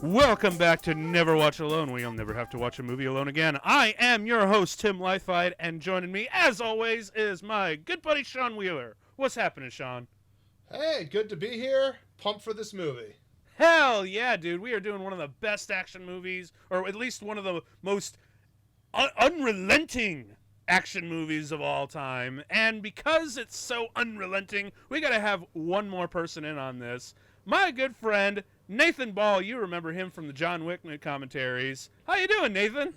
Welcome back to Never Watch Alone, where you'll never have to watch a movie alone again. I am your host, Tim Leifide, and joining me, as always, is my good buddy, Sean Wheeler. What's happening, Sean? Hey, good to be here. Pumped for this movie. Hell yeah, dude. We are doing one of the best action movies, or at least one of the most unrelenting action movies of all time. And because it's so unrelenting, we got to have one more person in on this. My good friend, Nathan Ball. You remember him from the John Wick commentaries. How you doing, Nathan?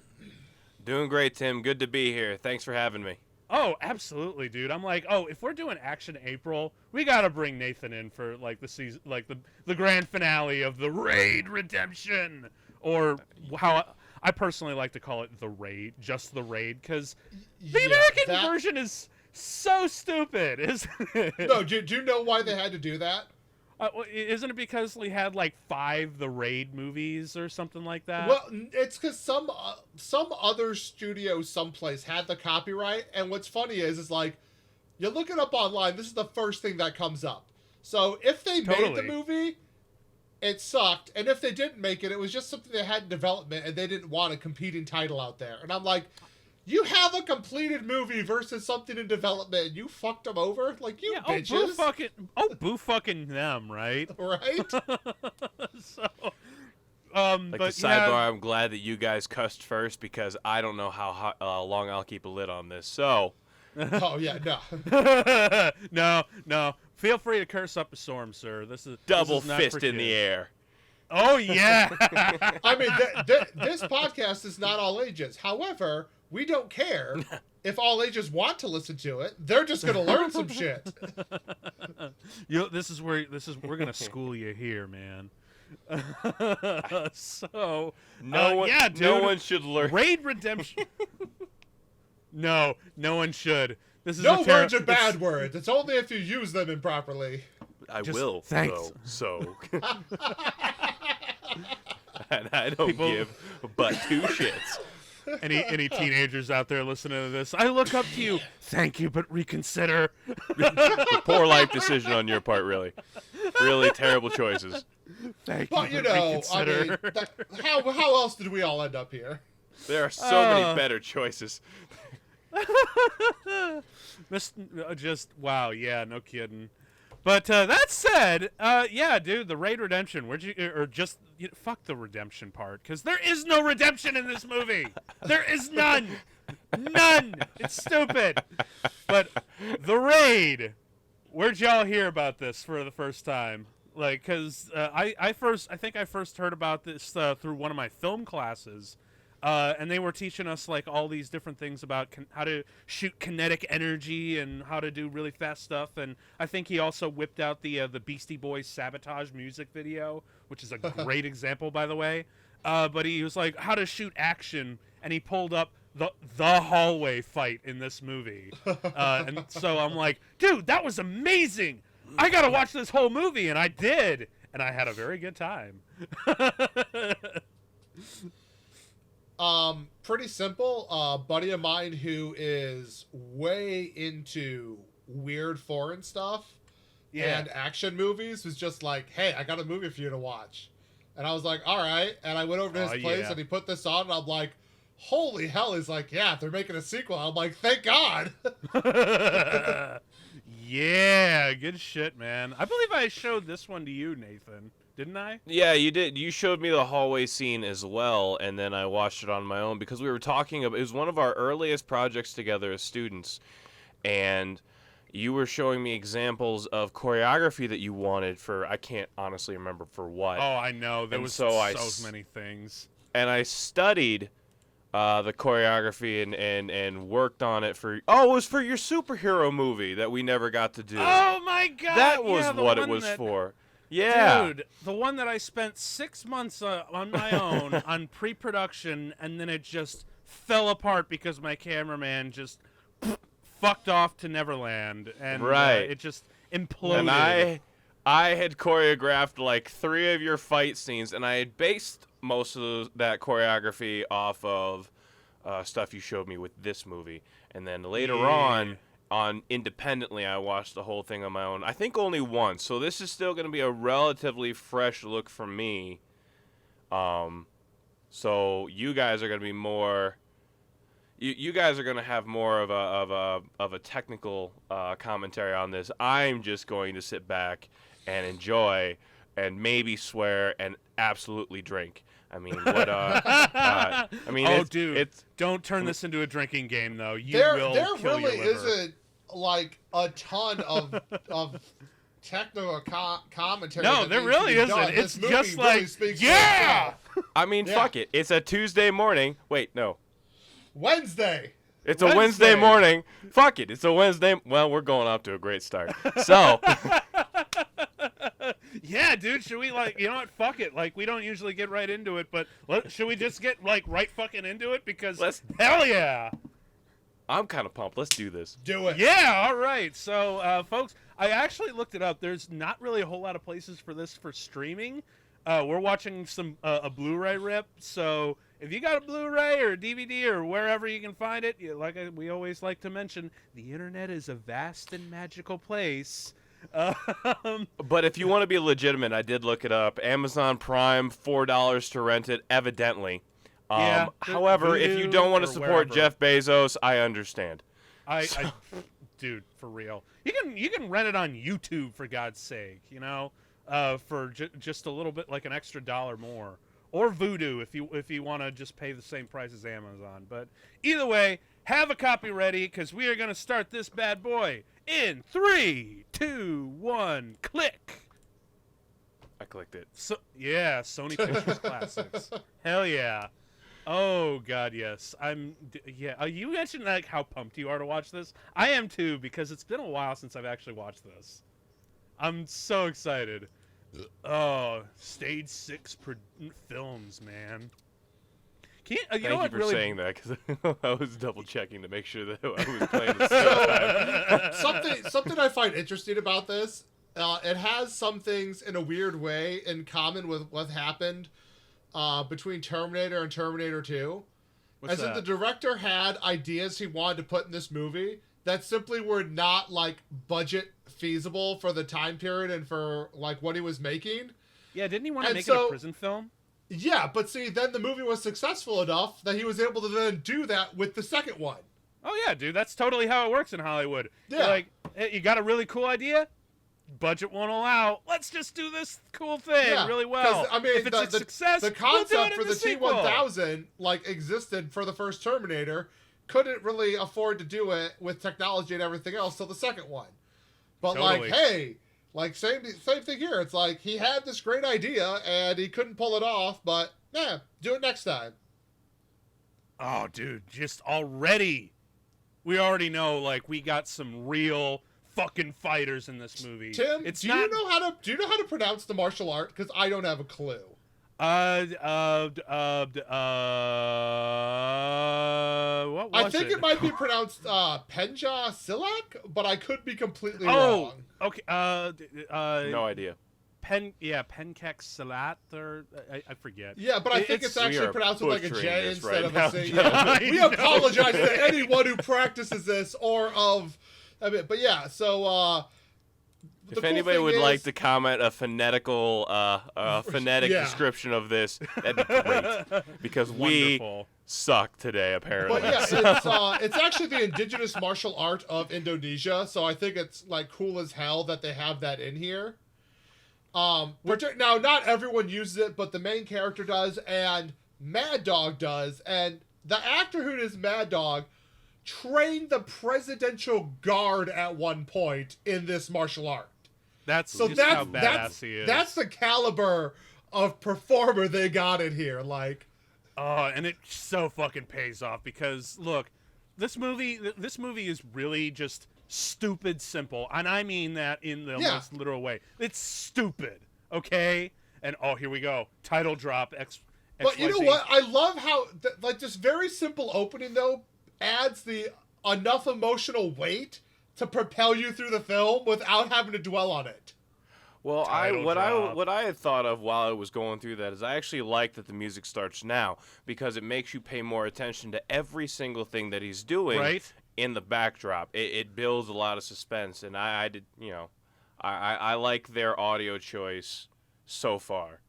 Doing great, Tim. Good to be here. Thanks for having me. Oh, absolutely, dude. I'm like, if we're doing Action April, we gotta bring Nathan in for like the season, like the grand finale of the Raid Redemption, or how I personally like to call it the Raid, just the Raid, because the American version is so stupid, isn't it? No, do you know why they had to do that? Isn't it because we had like 5 The Raid movies or something like that? Well, it's because some other studio someplace had the copyright, and what's funny is like, you look it up online, this is the first thing that comes up. So if they made the movie, it sucked, and if they didn't make it, it was just something they had in development, and they didn't want a competing title out there. And I'm like, you have a completed movie versus something in development, and you fucked them over? Like, you bitches. Boo fucking them, right? Right? So, but the sidebar, I'm glad that you guys cussed first, because I don't know how long I'll keep a lid on this, so... Oh, yeah, no. No. Feel free to curse up a storm, sir. This is Double not fist in the air. Oh, yeah. I mean, this podcast is not all ages. However... we don't care if all ages want to listen to it. They're just gonna learn some shit. We're gonna school you here, man. So no one should learn. Raid Redemption. No one should. This is no words are bad words. It's only if you use them improperly. I will. Thanks. So. And I don't give but 2 shits. Any teenagers out there listening to this, I look up to you. Thank you, but reconsider. Poor life decision on your part, really. Really terrible choices. Thank but you, you know, reconsider. I mean, how else did we all end up here? There are so many better choices. Wow, yeah, no kidding. But that said, yeah, dude, the Raid Redemption. Fuck the redemption part, because there is no redemption in this movie. There is none. None. It's stupid. But the Raid. Where'd y'all hear about this for the first time? Like, because I think I first heard about this through one of my film classes. And they were teaching us like all these different things about how to shoot kinetic energy and how to do really fast stuff. And I think he also whipped out the Beastie Boys Sabotage music video, which is a great example, by the way. But he was like, how to shoot action, and he pulled up the hallway fight in this movie. And so I'm like, dude, that was amazing. I gotta watch this whole movie, and I did, and I had a very good time. Pretty simple. A buddy of mine who is way into weird foreign stuff and action movies was just like, hey, I got a movie for you to watch. And I was like, all right. And I went over to his place and he put this on, and I'm like, holy hell. He's like, yeah, they're making a sequel. I'm like, thank God. Yeah, good shit, man. I believe I showed this one to you, Nathan. Didn't I? Yeah, you did. You showed me the hallway scene as well, and then I watched it on my own because we were talking about, it was one of our earliest projects together as students, and you were showing me examples of choreography that you wanted for, I can't honestly remember for what. Oh, I know. There was so many things. And I studied the choreography and worked on it for, it was for your superhero movie that we never got to do. Oh my God! That was what it was for. Yeah. Dude, the one that I spent 6 months on my own on pre-production, and then it just fell apart because my cameraman just fucked off to Neverland, and it just imploded. And I had choreographed like 3 of your fight scenes, and I had based most of that choreography off of stuff you showed me with this movie. And then later on independently, I watched the whole thing on my own. I think only once, so this is still going to be a relatively fresh look for me So you guys are going to be more. You guys are going to have more of a technical commentary on this. I'm just going to sit back and enjoy and maybe swear and absolutely drink. I mean, what? I mean, oh, it's, dude, it's don't turn this into a drinking game, though. You there will there kill really your liver. isn't like a ton of technical commentary. No, that there needs to really be isn't. done. It's This movie just really like, speaks for yeah! itself. I mean, Yeah. fuck it. It's a Tuesday morning. Wait, no. Wednesday. It's a Wednesday Wednesday. morning. Fuck it. It's a Wednesday. Well, we're going off to a great start. So, Yeah, dude, should we, like, you know what, fuck it. Like, we don't usually get right into it, but should we just get, like, right fucking into it? Because, hell yeah. I'm kind of pumped. Let's do this. Do it. Yeah, all right. So, folks, I actually looked it up. There's not really a whole lot of places for this for streaming. We're watching a Blu-ray rip, so if you got a Blu-ray or a DVD or wherever you can find it, we always like to mention, the internet is a vast and magical place. But if you want to be legitimate, I did look it up. Amazon Prime, $4 to rent it, evidently. Yeah, However, if you don't want to or support wherever. Jeff Bezos, I understand. I dude, for real. You can rent it on YouTube, for God's sake, you know, for just a little bit, like an extra $1 more, or Vudu if you want to just pay the same price as Amazon. But either way, have a copy ready because we are going to start this bad boy in 3, 2, 1, click. I clicked it. So yeah, Sony Pictures Classics. Hell yeah. Oh God, yes. You mentioned like how pumped you are to watch this. I am too because it's been a while since I've actually watched this. I'm so excited. Oh, Stage 6 films, man. Can you, you know Thank you what for really saying that because I was double checking to make sure that I was playing at the same time. Something I find interesting about this, it has some things in a weird way in common with what happened between Terminator and Terminator 2. What's In the that? director had ideas he wanted to put in this movie that simply were not like budget feasible for the time period and for like what he was making. Yeah, didn't he want to And make it so- a prison film? Yeah, but see, then the movie was successful enough that he was able to then do that with the second one. Oh yeah, dude, that's totally how it works in Hollywood. Yeah. You're like, hey, you got a really cool idea? Budget won't allow. Let's just do this cool thing Yeah, really well. 'cause, I mean, if it's a success, the we'll do concept it for in the sequel. T-1000 like existed for the first Terminator, couldn't really afford to do it with technology and everything else till the second one. But Totally. like, hey, like same thing here. It's like he had this great idea and he couldn't pull it off, but yeah, do it next time. Oh, dude, just already, we already know like we got some real fucking fighters in this movie. Tim, it's do not. you know how to pronounce the martial art? Because I don't have a clue. What was I think it might be pronounced Penja Silak, but I could be completely Oh, wrong. okay. No idea. Penkek Salat, or I forget. Yeah, but I think it's we actually are pronounced with like a butchering J this instead right of now, a C. gentlemen. Yeah. We I know. apologize to anyone who practices this or of. I mean, but yeah, so. If anybody would like to comment a phonetical, phonetic Yeah. description of this, that'd be great. Because we Wonderful. suck today, apparently. But yeah, it's actually the indigenous martial art of Indonesia, so I think it's like cool as hell that they have that in here. Now, not everyone uses it, but the main character does, and Mad Dog does, and the actor who is Mad Dog trained the presidential guard at one point in this martial art. That's So just how badass he is. that's the caliber of performer they got in here. Like, Oh, and it so fucking pays off because look, this movie is really just stupid simple, and I mean that in the Yeah. most literal way. It's stupid, okay? And oh, here we go, title drop. but you know XYZ. what? I love how like this very simple opening though adds the enough emotional weight to propel you through the film without having to dwell on it. Well, Title what drop. I had thought of while I was going through that is I actually like that the music starts now because it makes you pay more attention to every single thing that he's doing Right? in the backdrop. It builds a lot of suspense, and I did, I like their audio choice so far.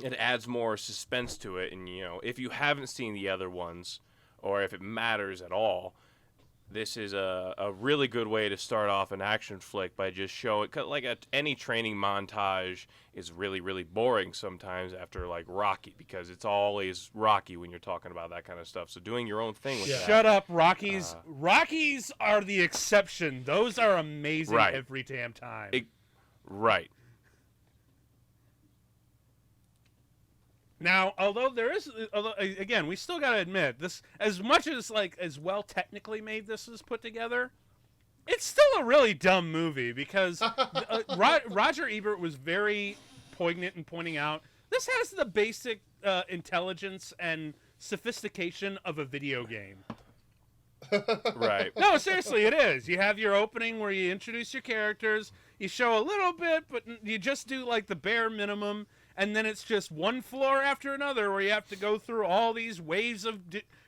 it adds more suspense to it. And, if you haven't seen the other ones, or if it matters at all, this is a really good way to start off an action flick by just showing, any training montage is really, really boring sometimes after, like, Rocky, because it's always Rocky when you're talking about that kind of stuff. So doing your own thing with that. Shut up, Rockies. Rockies are the exception. Those are amazing every damn time. Right. Now, although again, we still gotta admit this. As much as as well technically made this is put together, it's still a really dumb movie because Roger Ebert was very poignant in pointing out this has the basic intelligence and sophistication of a video game. Right. No, seriously, it is. You have your opening where you introduce your characters, you show a little bit, but you just do like the bare minimum. And then it's just one floor after another where you have to go through all these waves of,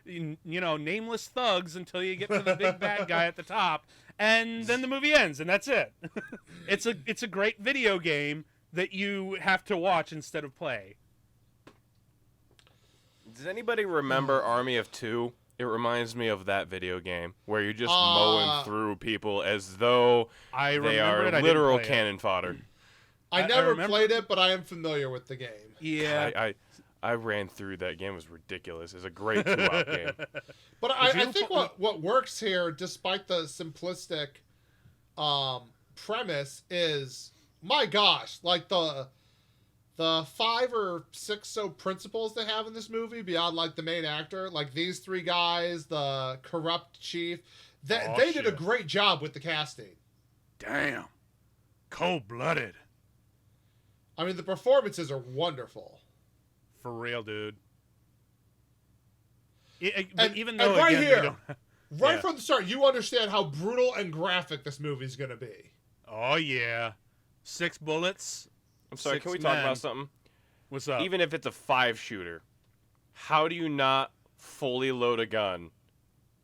nameless thugs until you get to the big bad guy at the top. And then the movie ends, and that's it. It's a great video game that you have to watch instead of play. Does anybody remember Army of Two? It reminds me of that video game where you're just mowing through people as though they are literal cannon fodder. I never played it, but I am familiar with the game. Yeah. I ran through that game. It was ridiculous. It's a great 2-op game. But I think what works here, despite the simplistic premise, is, my gosh, like the 5 or 6 so principals they have in this movie, beyond like the main actor, like these 3 guys, the corrupt chief, they did a great job with the casting. Damn. Cold-blooded. I mean, the performances are wonderful. For real, dude. Even though, right again, here, from the start, you understand how brutal and graphic this movie's going to be. Oh, yeah. 6 bullets. I'm sorry, can we talk about something? What's up? Even if it's a 5-shooter, how do you not fully load a gun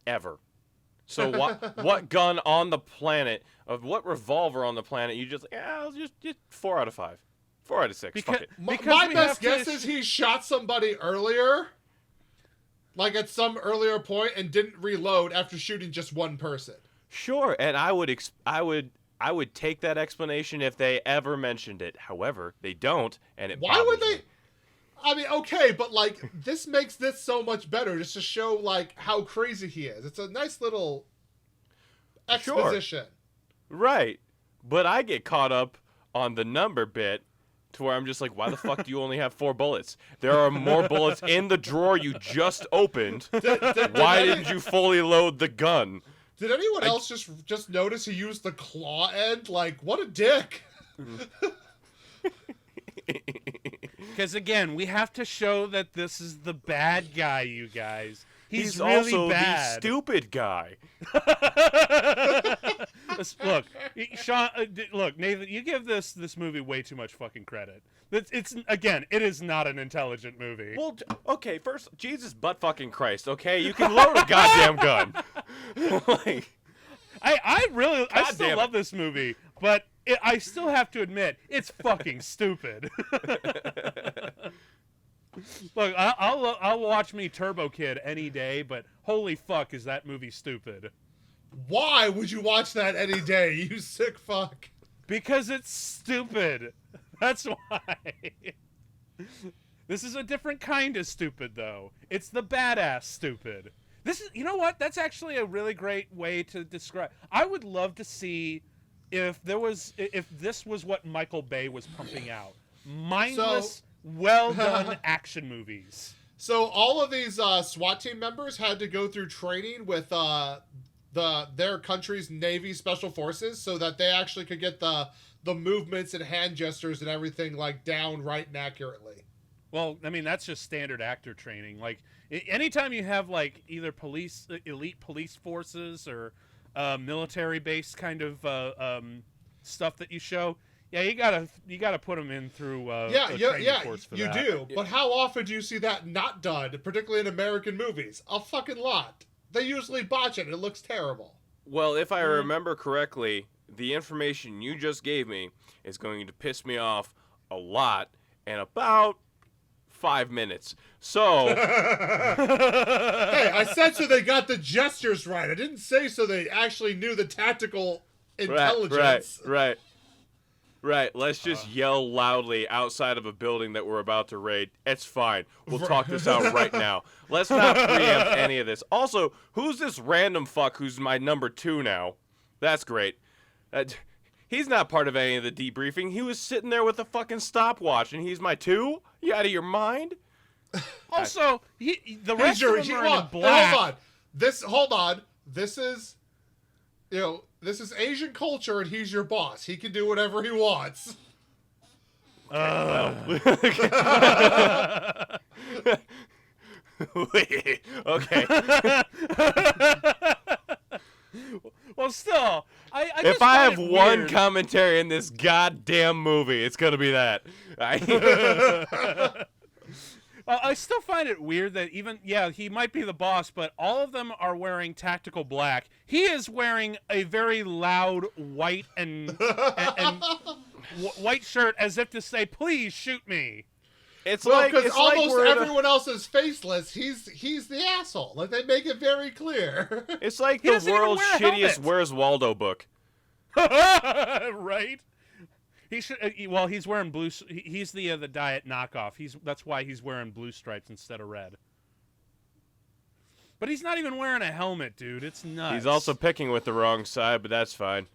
ever? So what gun on the planet, what revolver on the planet, you just, I'll just 4 out of 5. 4 out of 6. Fuck it. My best guess is he shot somebody earlier, like at some earlier point, and didn't reload after shooting just one person. Sure, and I would take that explanation if they ever mentioned it. However, they don't, and it. Why would they? Me. I mean, okay, but like this makes this so much better, just to show like how crazy he is. It's a nice little exposition. Sure. Right, but I get caught up on the number bit. To where I'm just like, why the fuck do you only have 4 bullets? There are more bullets in the drawer you just opened. Why didn't you fully load the gun? Did anyone else just notice he used the claw end? Like, what a dick. Because, again, we have to show that this is the bad guy, you guys. He's really also bad. the stupid guy. Look, Sean. Look, Nathan. You give this movie way too much fucking credit. It is not an intelligent movie. Well, okay. First, Jesus butt fucking Christ. Okay, you can load a goddamn gun. I still love this movie, but I still have to admit it's fucking stupid. Look, I'll watch me Turbo Kid any day, but holy fuck, is that movie stupid? Why would you watch that any day, you sick fuck? Because it's stupid. That's why. This is a different kind of stupid, though. It's the badass stupid. This is, you know what? That's actually a really great way to describe. I would love to see if this was what Michael Bay was pumping out. Mindless, well done action movies. So all of these SWAT team members had to go through training with their country's Navy Special Forces so that they actually could get the movements and hand gestures and everything like down right and accurately. Well, I mean, that's just standard actor training. Like, anytime you have like either elite police forces or military-based kind of stuff that you show, yeah, you gotta put them in through a training course for that. You do. But how often do you see that not done, particularly in American movies? A fucking lot. They usually botch it, and it looks terrible. Well, if I remember correctly, the information you just gave me is going to piss me off a lot, and about 5 minutes. So, Hey, I said so they got the gestures right. I didn't say so they actually knew the tactical intelligence. Right. Let's just yell loudly outside of a building that we're about to raid. It's fine. We'll talk this out right now. Let's not preempt any of this. Also, who's this random fuck who's my number 2 now? That's great. He's not part of any of the debriefing. He was sitting there with a fucking stopwatch, and he's my 2? You out of your mind? Also, the rest of them are in black. Hold on. This is, this is Asian culture, and he's your boss. He can do whatever he wants. Wait, okay. Well, still, I just if I have find it one weird. commentary in this goddamn movie, it's gonna be that. I still find it weird that he might be the boss, but all of them are wearing tactical black. He is wearing a very loud white and white shirt, as if to say, "Please shoot me." It's because almost everyone else is faceless. He's the asshole. Like, they make it very clear. It's like He the doesn't even world's wear a shittiest helmet. Where's Waldo book. Right? He should. Well, he's wearing blue. He's the diet knockoff. That's why he's wearing blue stripes instead of red. But he's not even wearing a helmet, dude. It's nuts. He's also picking with the wrong side, but that's fine.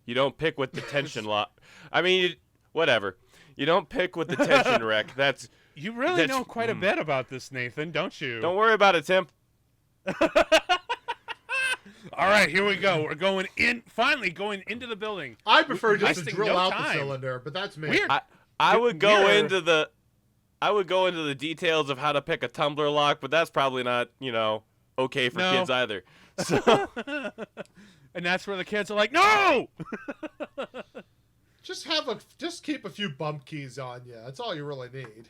You don't pick with the tension lock. I mean, whatever. You don't pick with the tension wreck. You really know quite a bit about this, Nathan, don't you? Don't worry about it, Tim. All right, here we go. We're going in. Finally, going into the building. I prefer just to wasting drill no out time. the cylinder, but that's me. Weird. I would go Weird. into the details of how to pick a tumbler lock, but that's probably not, okay for kids either. So And that's where the kids are like, "No!" Just keep a few bump keys on you. That's all you really need.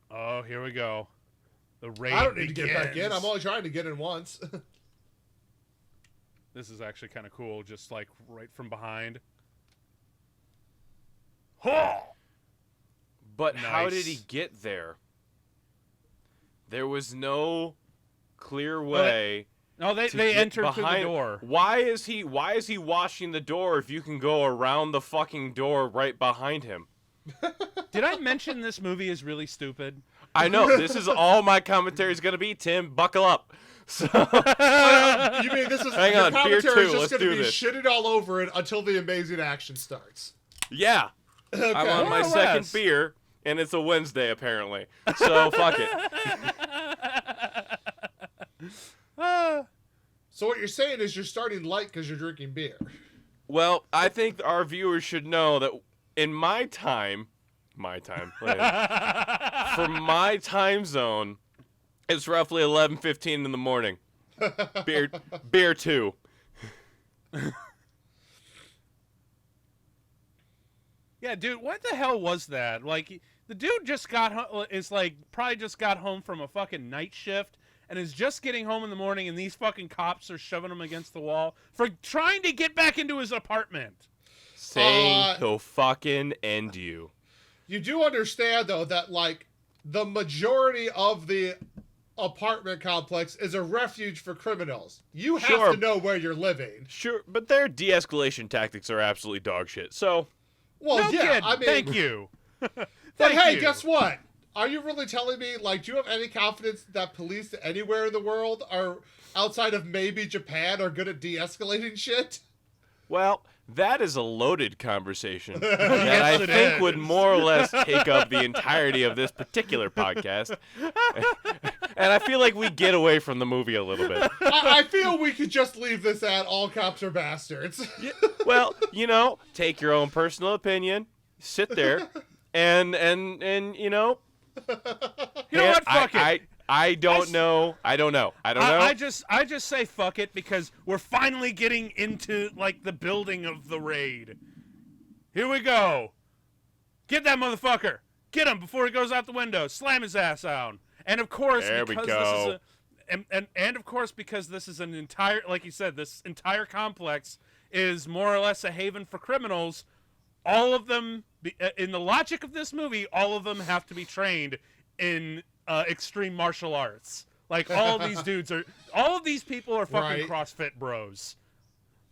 Oh, here we go. The raid I don't need to get back in. begins. I'm only trying to get in once. This is actually kind of cool, just like right from behind. Oh! But how did Nice. he get there? There was no clear way. No, they to get entered through the behind- door. Why is he washing the door if you can go around the fucking door right behind him? Did I mention this movie is really stupid? I know. This is all my commentary is going to be, Tim. Buckle up. So You mean this is Hang your on, beer commentary is two, just let's going do to be this. shitted all over it until the amazing action starts. yeah. Okay. I'm on my More or second less. beer, and it's a Wednesday, apparently. So, fuck it. So what you're saying is you're starting light because you're drinking beer. Well, I think our viewers should know that in my time, for my time zone, it's roughly 11:15 in the morning. Beer 2. Yeah, dude, what the hell was that? Like, the dude just probably just got home from a fucking night shift and is just getting home in the morning, and these fucking cops are shoving him against the wall for trying to get back into his apartment. Saying he'll fucking end you. You do understand, though, that, like, the majority of the apartment complex is a refuge for criminals. You have Sure. to know where you're living. Sure, but their de-escalation tactics are absolutely dog shit. So, Well, No yeah, kid, I mean... thank you. But Thank hey, you. guess what? Are you really telling me, like, do you have any confidence that police anywhere in the world are, outside of maybe Japan, are good at de-escalating shit? well, that is a loaded conversation that Yes, I it think is. would more or less take up the entirety of this particular podcast. And I feel like we get away from the movie a little bit. I feel we could just leave this at all cops are bastards. Well, take your own personal opinion, sit there, and You know what? Fuck it. I don't know. I just say fuck it because we're finally getting into like the building of the raid. Here we go. Get that motherfucker. Get him before he goes out the window. Slam his ass out. And of course, There we because go. this is and of course because this is an entire, like you said, this entire complex is more or less a haven for criminals. all of them, in the logic of this movie, all of them have to be trained in extreme martial arts. Like, all of these people are fucking Right. CrossFit bros.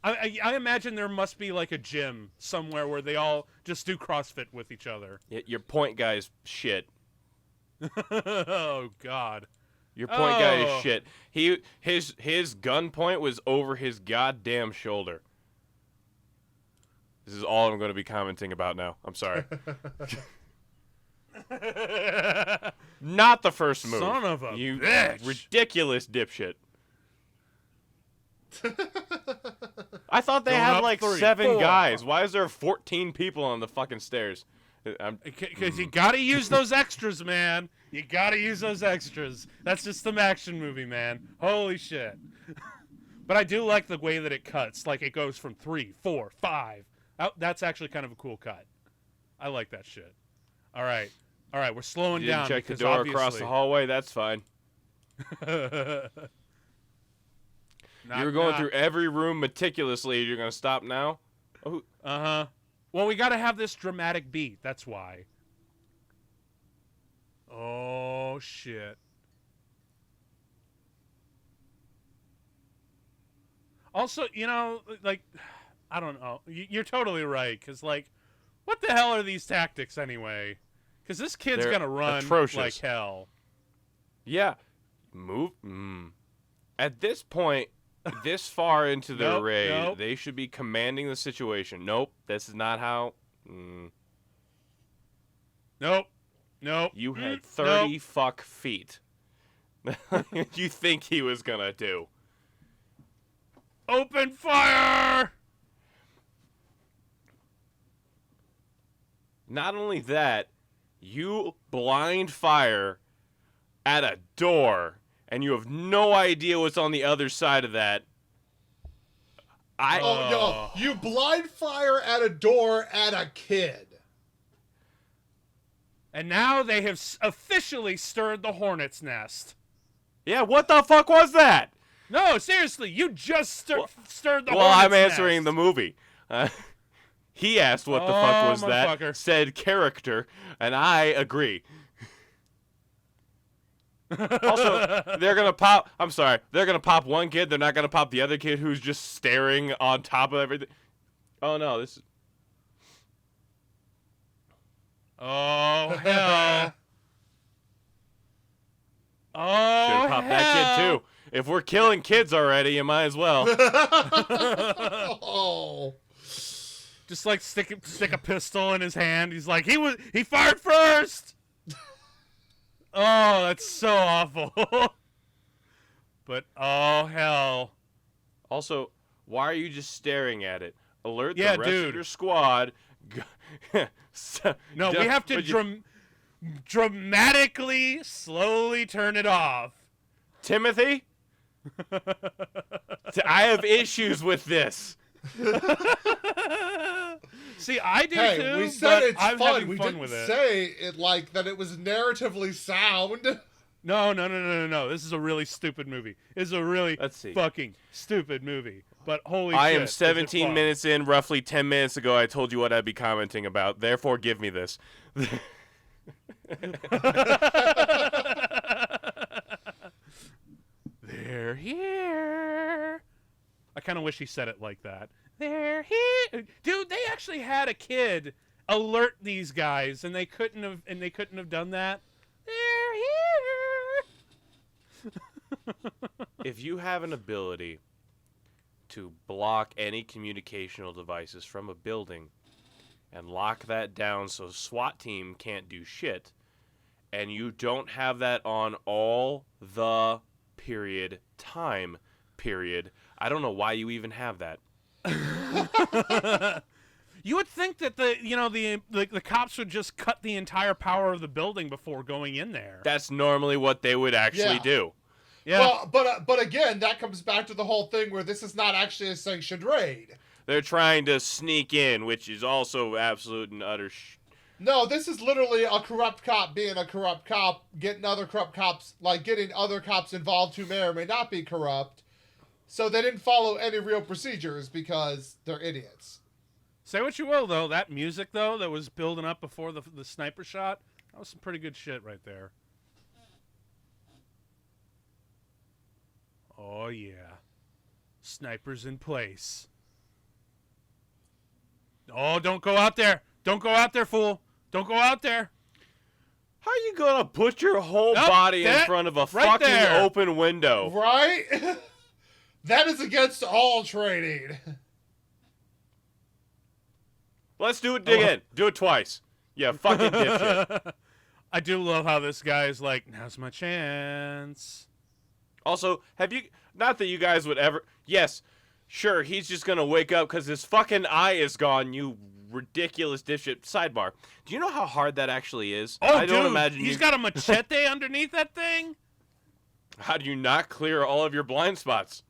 I imagine there must be like a gym somewhere where they all just do CrossFit with each other. Your point guy's shit. Oh God. Your point guy is Oh. shit. His gun point was over his goddamn shoulder. This is all I'm going to be commenting about now. I'm sorry. Not the first move. Son of a you bitch. ridiculous dipshit. I thought they Going had up like 3, 7 4. guys. Why is there 14 people on the fucking stairs? Because you gotta use those extras, man. You gotta use those extras. That's just some action movie, man. Holy shit. But I do like the way that it cuts. Like, it goes from 3, 4, 5. That's actually kind of a cool cut. I like that shit. All right, we're slowing You didn't down. check the because door across obviously- the hallway. That's fine. You were going through every room meticulously. You're going to stop now? Oh, Uh-huh. Well, we got to have this dramatic beat. That's why. Oh, shit. Also, you know, like, I don't know. You're totally right, because, like, what the hell are these tactics anyway? Because this kid's They're going to run atrocious. like hell. yeah. Move. At this point, this far into their Nope, raid, nope. they should be commanding the situation. Nope, this is not how. Nope. You had Nope. 30 fuck feet. You think he was gonna do? Open fire! Not only that, you blind fire at a door, and you have no idea what's on the other side of that. Oh, yo, you blind fire at a door at a kid. And now they have officially stirred the hornet's nest. Yeah, what the fuck was that? No, seriously, you just stirred the Well, hornet's I'm answering nest. the movie. He asked what the fuck Oh, was that, motherfucker. said character, and I agree. Also, they're gonna pop. I'm sorry, they're gonna pop one kid. They're not gonna pop the other kid who's just staring on top of everything. Oh no, this is. Oh, hell. Oh, Should have popped that kid too. If we're killing kids already, you might as well. Oh. Just like stick a pistol in his hand. He's like, he fired first. Oh, that's so awful. But oh hell. Also, why are you just staring at it? Alert Yeah, the rest dude. of your squad. No, we have to dramatically, slowly turn it off. Timothy? I have issues with this. See, I do Hey, too. we said but it's I'm fun. having We fun didn't with it. say it like that it was narratively sound. No. This is a really stupid movie. It's a really Let's see. fucking stupid movie. But holy I shit. am is it 17 fun. minutes in. Roughly 10 minutes ago, I told you what I'd be commenting about. Therefore, give me this. They're here. I kind of wish he said it like that. They're here. Dude, they actually had a kid alert these guys and they couldn't have done that. They're here. If you have an ability to block any communicational devices from a building and lock that down so SWAT team can't do shit, and you don't have that on all the time period, I don't know why you even have that. You would think that the cops would just cut the entire power of the building before going in there. That's normally what they would actually Yeah. do. Yeah. Well, but again, that comes back to the whole thing where this is not actually a sanctioned raid. They're trying to sneak in, which is also absolute and utter No, this is literally a corrupt cop being a corrupt cop, getting other cops involved who may or may not be corrupt. So they didn't follow any real procedures because they're idiots. Say what you will, though. That music, though, that was building up before the sniper shot, that was some pretty good shit right there. Oh, yeah. Snipers in place. Oh, don't go out there. Don't go out there, fool. Don't go out there. How are you gonna put your whole body in front of a fucking open window? Right? That is against all training. Let's do it again. Do it twice. Yeah, fucking dipshit. I do love how this guy is like, now's my chance. Also, have you... Not that you guys would ever... Yes, sure, he's just gonna wake up because his fucking eye is gone, you ridiculous dipshit. Sidebar. Do you know how hard that actually is? Oh, I don't imagine he's got a machete underneath that thing? How do you not clear all of your blind spots?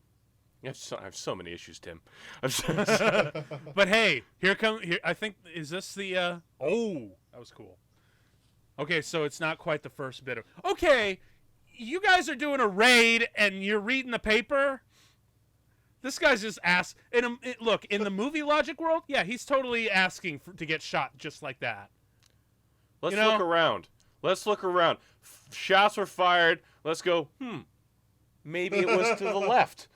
I have so many issues, Tim. But hey, here. I think, is this the, oh, that was cool. Okay, so it's not quite the first bit of, okay, you guys are doing a raid and you're reading the paper? This guy's just look, in the movie logic world, yeah, he's totally asking to get shot just like that. Let's look around. Let's look around. Shots were fired. Let's go, maybe it was to the left.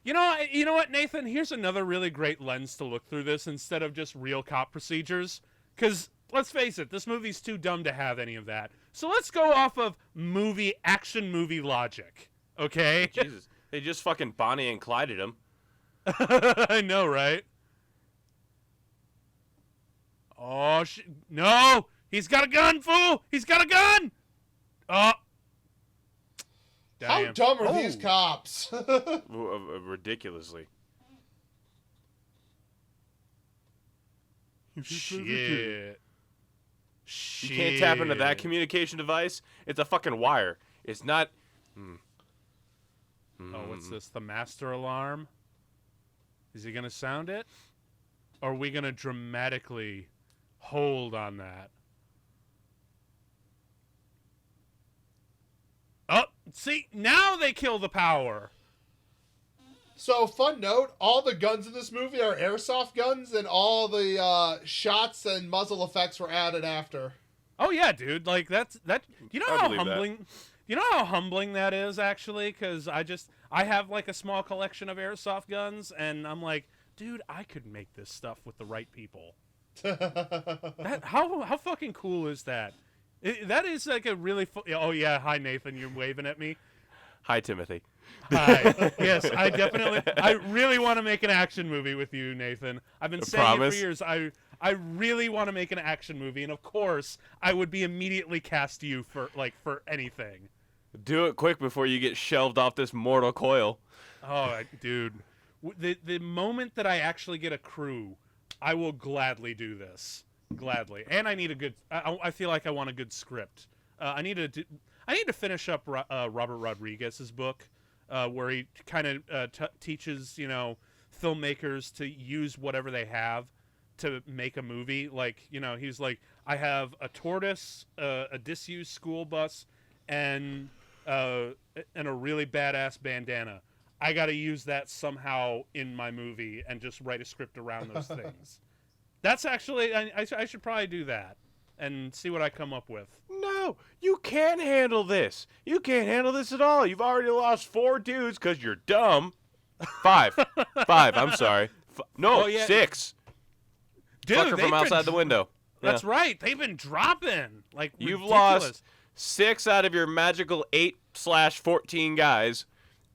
You know what, Nathan? Here's another really great lens to look through this instead of just real cop procedures. Because, let's face it, this movie's too dumb to have any of that. So let's go off of action movie logic, okay? Jesus, they just fucking Bonnie and Clyded him. I know, right? Oh, no! He's got a gun, fool! He's got a gun! Oh. How dumb are these cops? Ridiculously. Shit. You can't tap into that communication device. It's a fucking wire. It's not... Oh, what's this? The master alarm? Is he going to sound it? Or are we going to dramatically hold on that? Oh, see, now they kill the power. So, fun note, all the guns in this movie are airsoft guns, and all the shots and muzzle effects were added after. Oh, yeah, dude. Like, that. You know how humbling... You know how humbling that is, actually? Because I have, like, a small collection of airsoft guns, and I'm like, dude, I could make this stuff with the right people. How fucking cool is that? That is like a really... Oh, yeah. Hi, Nathan. You're waving at me. Hi, Timothy. Hi. Yes, I really want to make an action movie with you, Nathan. I've been saying it for years. I really want to make an action movie, and of course, I would be immediately cast you for anything. Do it quick before you get shelved off this mortal coil. Oh, dude. The moment that I actually get a crew, I will gladly do this. Gladly. And I need a good... I feel like I want a good script. I need to finish up Robert Rodriguez's book, where he kind of teaches, filmmakers to use whatever they have to make a movie. Like, he's like, I have a tortoise, a disused school bus, and a really badass bandana. I got to use that somehow in my movie and just write a script around those things. That's actually... I should probably do that and see what I come up with. No, you can't handle this. You can't handle this at all. You've already lost 4 dudes because you're dumb. 5. 5, I'm sorry. No, 6. Dude, Fucker from outside the window. That's right. They've been dropping. Like, you've ridiculous. lost 6 out of your magical 8/14 guys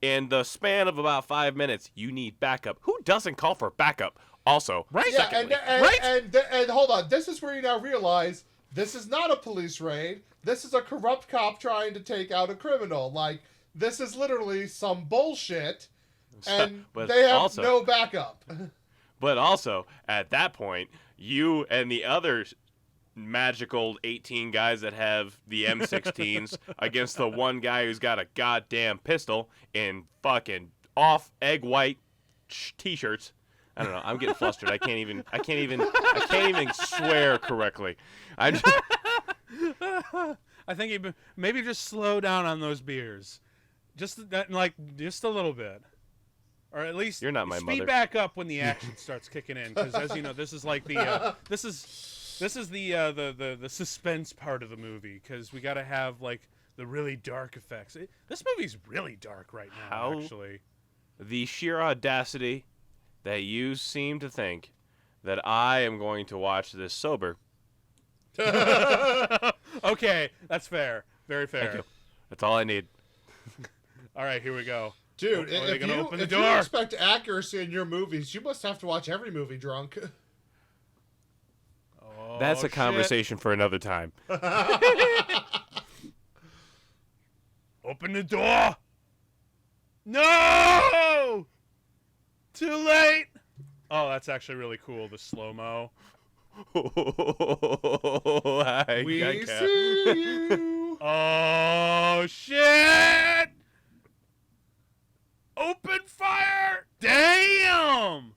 in the span of about 5 minutes. You need backup. Who doesn't call for backup? Also, right? Yeah, secondly, and hold on. This is where you now realize this is not a police raid. This is a corrupt cop trying to take out a criminal. Like, this is literally some bullshit, and they have no backup. But also, at that point, you and the other magical 18 guys that have the M16s against the one guy who's got a goddamn pistol in fucking off egg white t-shirts. I don't know. I'm getting flustered. I can't even swear correctly. I think maybe just slow down on those beers, just a little bit. or at least You're not my speed mother. back up when the action starts kicking in, because as you know, this is like the this is the suspense part of the movie, because we got to have like the really dark effects. This movie's really dark right now, actually. The sheer audacity that you seem to think that I am going to watch this sober. Okay, that's fair. Very fair. Thank you. That's all I need. All right, here we go. Dude, If you expect accuracy in your movies, you must have to watch every movie drunk. Oh, That's a shit. conversation for another time. Open the door! No! Too late! Oh, that's actually really cool, the slow-mo. We see you. Oh, shit! Open fire! Damn!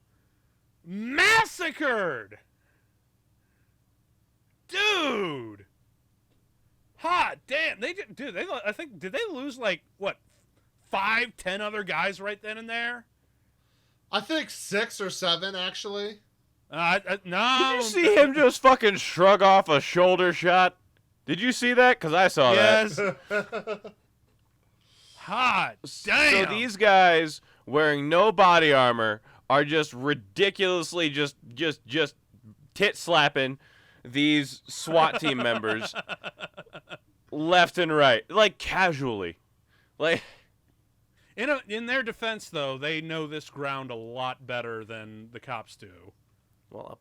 Massacred! Dude! Hot damn! I think, did they lose like, what, 5, 10 other guys right then and there? I think 6 or 7, actually. No. Did you see him just fucking shrug off a shoulder shot? Did you see that? Because I saw Yes. that. Hot damn! So these guys wearing no body armor are just ridiculously just tit slapping these SWAT team members left and right, like casually, like. In their defense, though, they know this ground a lot better than the cops do. Well,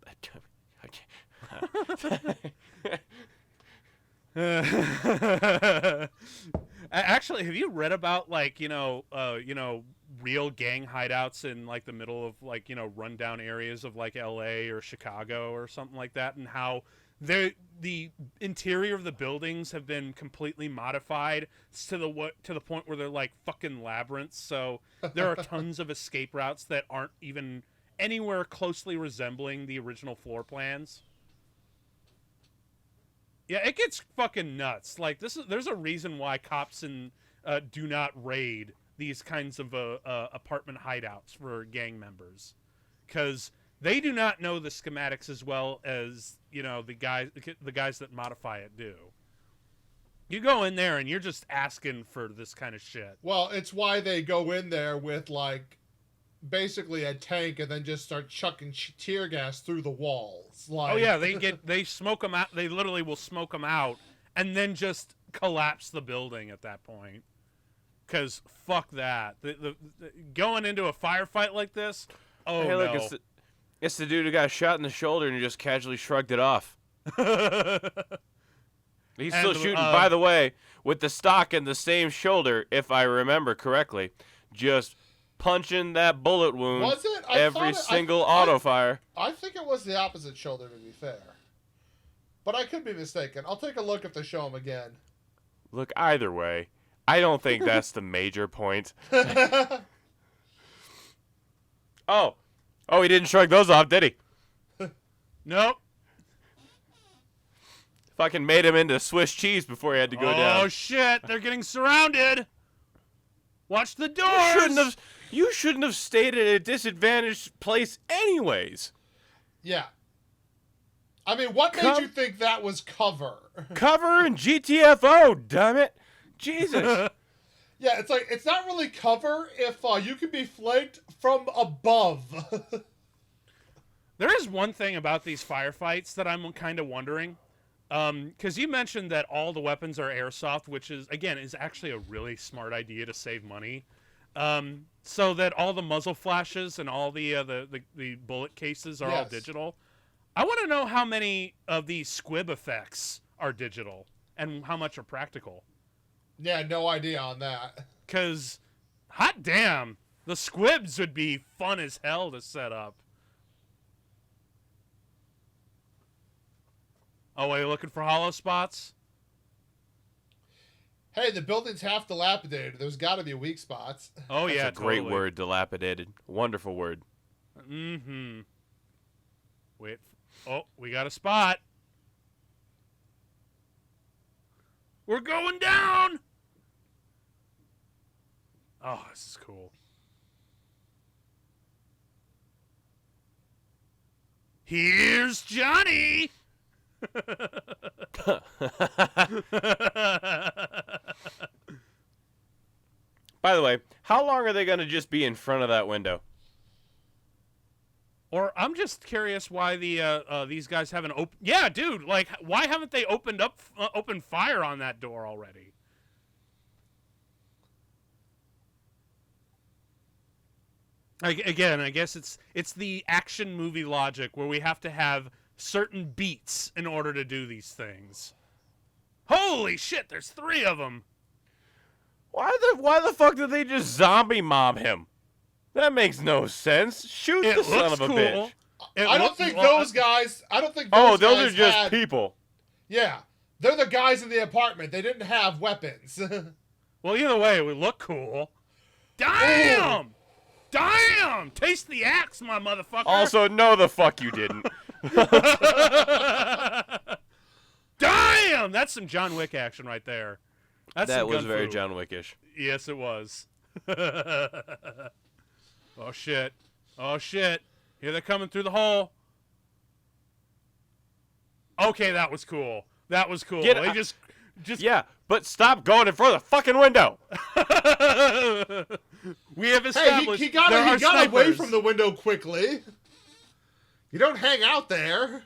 Actually, have you read about like real gang hideouts in like the middle of like rundown areas of like L.A. or Chicago or something like that, and how the interior of the buildings have been completely modified to the point where they're like fucking labyrinths. So there are tons of escape routes that aren't even anywhere closely resembling the original floor plans. Yeah, it gets fucking nuts. Like there's a reason why cops do not raid these kinds of apartment hideouts for gang members, because they do not know the schematics as well as the guys that modify it do. You go in there and you're just asking for this kind of shit. Well, it's why they go in there with like basically a tank and then just start chucking tear gas through the walls. Like... Oh yeah, they smoke them out. They literally will smoke them out and then just collapse the building at that point. Because fuck that. The going into a firefight like this. Oh hey, look, no. It's the dude who got shot in the shoulder and he just casually shrugged it off. He's still shooting, by the way, with the stock in the same shoulder, if I remember correctly. Just punching that bullet wound Was it? every single auto fire. I think it was the opposite shoulder, to be fair. But I could be mistaken. I'll take a look if they show him again. Look, either way, I don't think that's the major point. Oh, he didn't shrug those off, did he? Nope. Fucking made him into Swiss cheese before he had to go down. Oh shit! They're getting surrounded. Watch the doors. You shouldn't have stayed at a disadvantaged place, anyways. Yeah. I mean, what made you think that was cover? Cover and GTFO, damn it. Jesus. Yeah, it's like, it's not really cover if you can be flanked from above. There is one thing about these firefights that I'm kind of wondering. Because you mentioned that all the weapons are airsoft, which is actually a really smart idea to save money. So that all the muzzle flashes and all the bullet cases are all digital. I want to know how many of these squib effects are digital and how much are practical. Yeah, no idea on that. Because, hot damn, the squibs would be fun as hell to set up. Oh, are you looking for hollow spots? Hey, the building's half dilapidated. There's got to be weak spots. Oh, yeah, That's a great word, dilapidated. Wonderful word. Mm-hmm. Wait. Oh, we got a spot. We're going down! Oh, this is cool. Here's Johnny. By the way, how long are they going to just be in front of that window? Or I'm just curious why these guys haven't opened. Yeah, dude. Like, why haven't they opened fire on that door already? Again, I guess it's the action movie logic where we have to have certain beats in order to do these things. Holy shit! There's 3 of them. Why the fuck did they just zombie mob him? That makes no sense. Shoot the son of a bitch. I don't think those guys. Oh, those are just people. Yeah, they're the guys in the apartment. They didn't have weapons. Well, either way, we look cool. Damn! Ooh. Damn! Taste the axe, my motherfucker. Also, no, the fuck you didn't. Damn! That's some John Wick action right there. That was very John Wickish. Yes, it was. Oh shit! Oh shit! Here they're coming through the hole. Okay, that was cool. That was cool. They just yeah, but stop going in front of the fucking window. We have established he got away from the window quickly. You don't hang out there.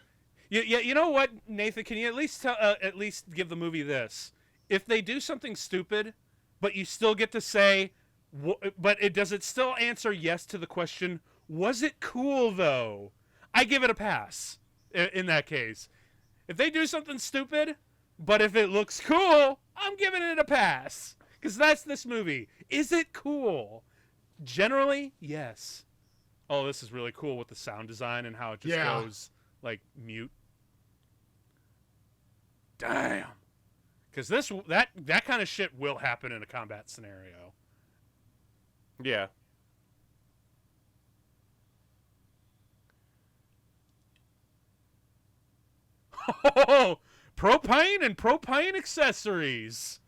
You know what, Nathan? Can you at least give the movie this? If they do something stupid, but you still get to say, does it still answer yes to the question? Was it cool though? I give it a pass. In that case, if they do something stupid, but if it looks cool, I'm giving it a pass. Because that's this movie. Is it cool? Generally, yes. Oh, this is really cool with the sound design and how it just goes, like, mute. Damn. Because that kind of shit will happen in a combat scenario. Yeah. Oh, propane and propane accessories.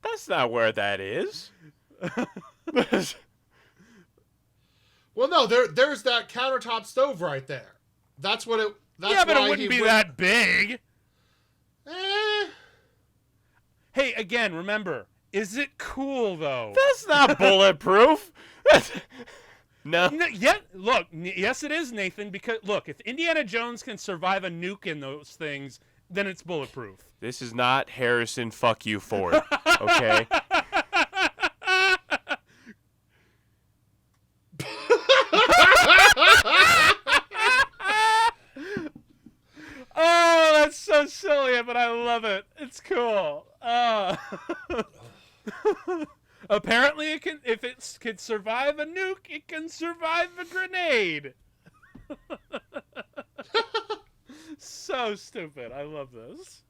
That's not where that is. Well, no, there's that countertop stove right there. That's what it. That's but it wouldn't be that big. Hey, again, remember, is it cool though? That's not bulletproof. No. Yes, it is, Nathan. Because look, if Indiana Jones can survive a nuke in those things, then it's bulletproof. This is not Harrison. Fuck you, Ford. Okay. Oh, that's so silly, but I love it. It's cool. Apparently, if it can survive a nuke, it can survive a grenade. So stupid. I love this.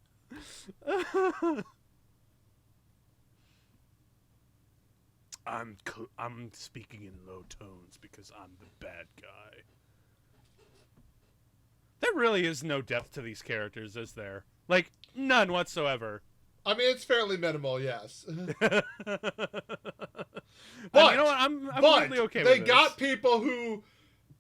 I'm speaking in low tones because I'm the bad guy. There really is no depth to these characters, is there? Like, none whatsoever. I mean, it's fairly minimal, yes. But you know what? I'm really okay with this. They got people who,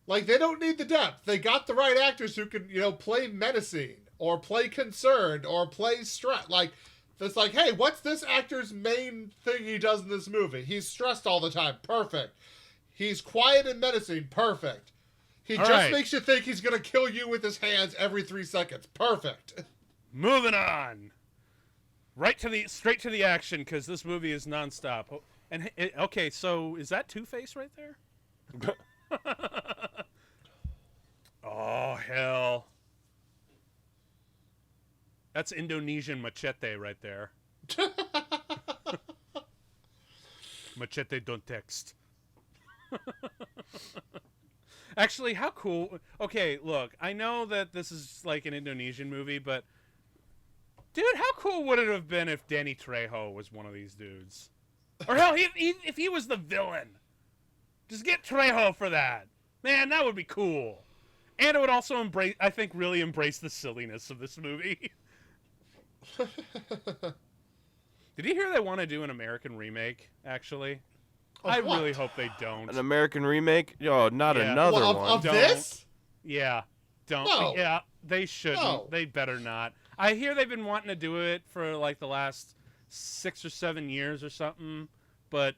like, they don't need the depth. They got the right actors who can, play menacing or play concerned or play stressed. Like, it's like, hey, what's this actor's main thing he does in this movie? He's stressed all the time. Perfect. He's quiet and menacing. Perfect. He just makes you think he's going to kill you with his hands every 3 seconds. Perfect. Moving on. Straight to the action, because this movie is nonstop. And okay, so is that Two-Face right there? Oh hell! That's Indonesian machete right there. Machete don't text. Actually, how cool. Okay, look, I know that this is like an Indonesian movie, but dude, how cool would it have been if Danny Trejo was one of these dudes? Or hell, if he was the villain. Just get Trejo for that. Man, that would be cool. And it would also really embrace the silliness of this movie. Did you hear they want to do an American remake, actually? I really hope they don't. An American remake? Oh, not another one. Of this? Yeah. Don't. No. Yeah, they shouldn't. No. They better not. I hear they've been wanting to do it for like the last 6 or 7 years or something, but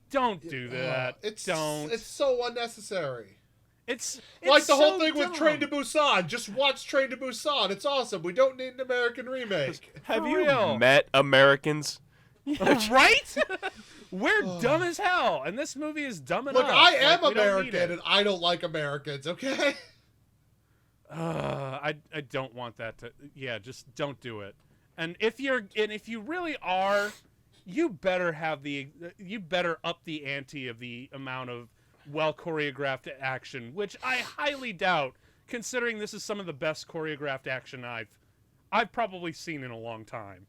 don't do that. It's don't. It's so unnecessary. It's like the whole so thing dumb. with Train to Busan. Just watch Train to Busan. It's awesome. We don't need an American remake. Have For you real. met Americans? Right? We're dumb as hell, and this movie is dumb enough. Look, I am Like, we don't need American, it. and I don't like Americans. Okay. I don't want that to. Yeah, just don't do it. And if you really are, you better up the ante of the amount of well choreographed action, which I highly doubt, considering this is some of the best choreographed action I've probably seen in a long time.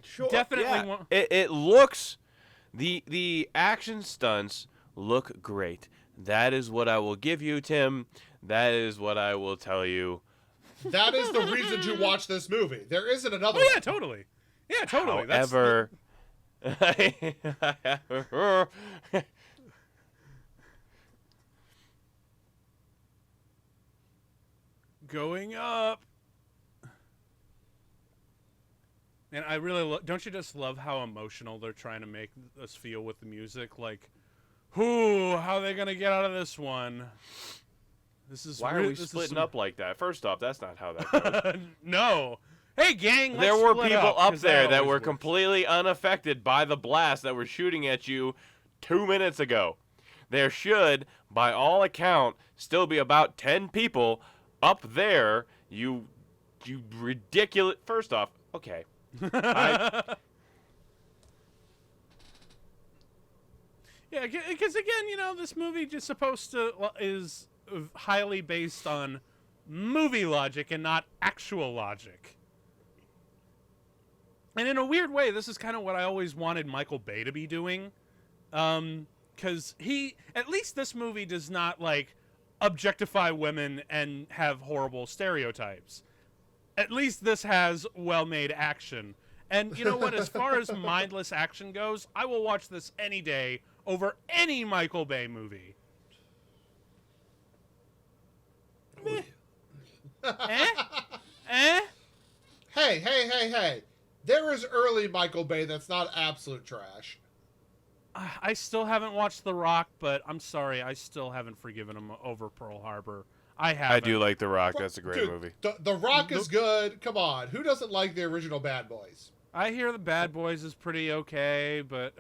Sure. Definitely Yeah. one- It looks, the action stunts look great. That is what I will give you, Tim. That is what I will tell you. That is the reason to watch this movie. There isn't another. Oh yeah, totally. Yeah, totally. However, Going up. And I really don't you just love how emotional they're trying to make us feel with the music? Like, how are they gonna get out of this one? This is why are we splitting up like that? First off, that's not how that goes. No. Hey, gang. Let's There were split people up 'cause there that always were works. completely unaffected by the blast that were shooting at you 2 minutes ago. There should, by all account, still be about 10 people up there. You ridiculous. First off, okay. Yeah, because again, this movie just is highly based on movie logic and not actual logic. And in a weird way, this is kind of what I always wanted Michael Bay to be doing. Because at least this movie does not, objectify women and have horrible stereotypes. At least this has well-made action. And you know what? As far as mindless action goes, I will watch this any day over any Michael Bay movie. Eh? Hey. There is early Michael Bay that's not absolute trash. I still haven't watched The Rock, but I'm sorry, I still haven't forgiven him over Pearl Harbor. I haven't. I do like The Rock. That's a great Dude, movie. The Rock is good. Come on. Who doesn't like the original Bad Boys? I hear The Bad Boys is pretty okay, but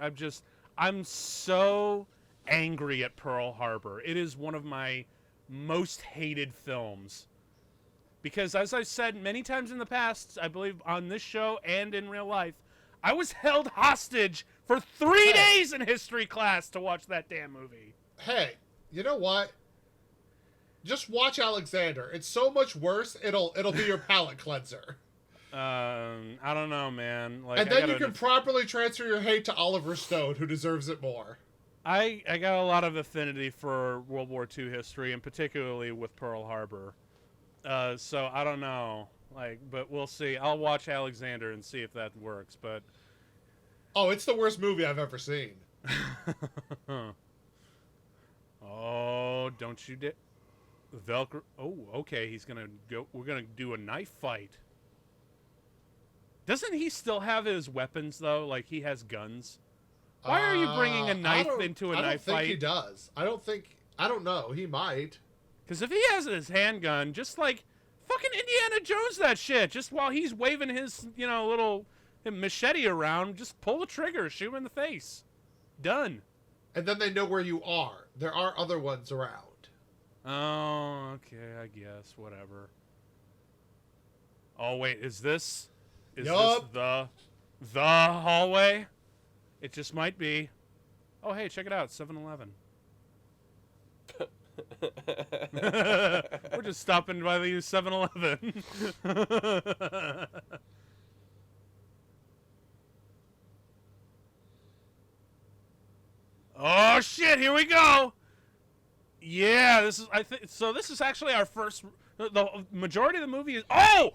I'm so angry at Pearl Harbor. It is one of my most hated films. Because as I've said many times in the past, I believe on this show and in real life, I was held hostage for 3 days in history class to watch that damn movie. Hey, you know what? Just watch Alexander. It's so much worse. It'll be your palate cleanser. I don't know, man. And then you can properly transfer your hate to Oliver Stone, who deserves it more. I got a lot of affinity for World War II history, and particularly with Pearl Harbor. So I don't know, but we'll see. I'll watch Alexander and see if that works. But oh, it's the worst movie I've ever seen. Oh, don't you Velcro. Oh, okay. He's gonna go. We're gonna do a knife fight. Doesn't he still have his weapons though? Like he has guns. Why are you bringing a knife into a knife fight? I don't think he does. I don't know. He might. Because if he has his handgun, just like fucking Indiana Jones that shit. Just while he's waving his, little machete around, just pull the trigger, shoot him in the face. Done. And then they know where you are. There are other ones around. Oh, okay, I guess. Whatever. Oh, wait, is this Yup. the hallway? It just might be. Oh, hey, check it out, 7-Eleven. We're just stopping by the 7-Eleven. Oh shit! Here we go. Yeah, this is. This is actually our first. The majority of the movie is. Oh!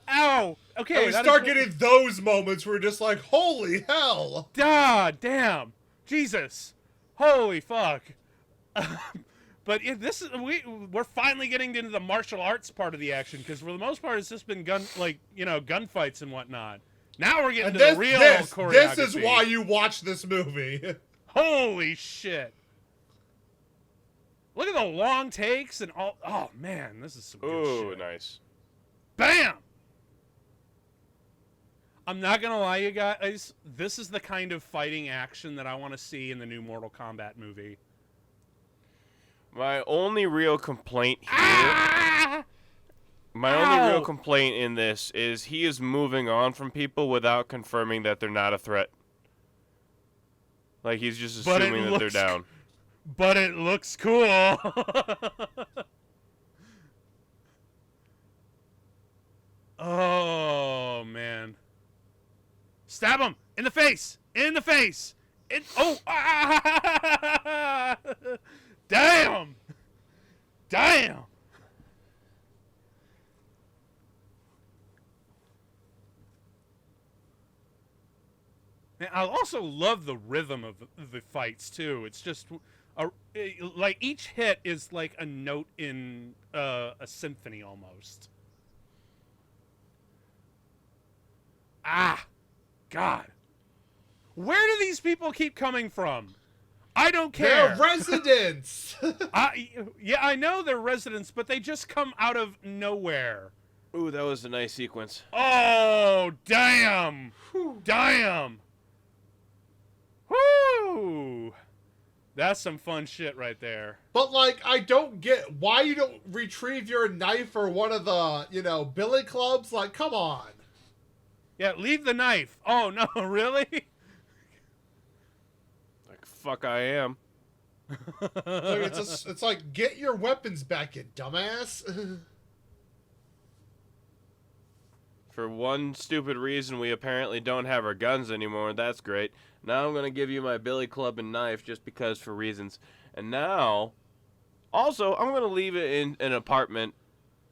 Ow! Okay, And we start getting those moments where we're just like, holy hell! God damn! Jesus! Holy fuck. But this is we're finally getting into the martial arts part of the action, because for the most part it's just been gunfights and whatnot. Now we're getting to the real choreography. This is why you watch this movie. Holy shit. Look at the long takes and all. Oh man, this is some good shit. Ooh, nice. Bam! I'm not gonna lie, you guys. This is the kind of fighting action that I want to see in the new Mortal Kombat movie. My only real complaint here... Ah! My only real complaint in this is he is moving on from people without confirming that they're not a threat. Like, he's just assuming that they're down. But it looks cool. Oh, man. Stab him! In the face! In the face! Oh! Ah! Damn! Damn! Man, I also love the rhythm of the fights, too. It's just... like, each hit is like a note in a symphony, almost. Ah! God. Where do these people keep coming from? I don't care. They're residents. Yeah, I know they're residents, but they just come out of nowhere. Ooh, that was a nice sequence. Oh, damn. Whew. Damn. Whoo. That's some fun shit right there. But, like, I don't get why you don't retrieve your knife or one of the, billy clubs. Like, come on. Yeah, leave the knife. Oh, no, really? Like, fuck I am. Like, it's like, get your weapons back, you dumbass. For one stupid reason, we apparently don't have our guns anymore. That's great. Now I'm going to give you my billy club and knife just because for reasons. And now, also, I'm going to leave it in an apartment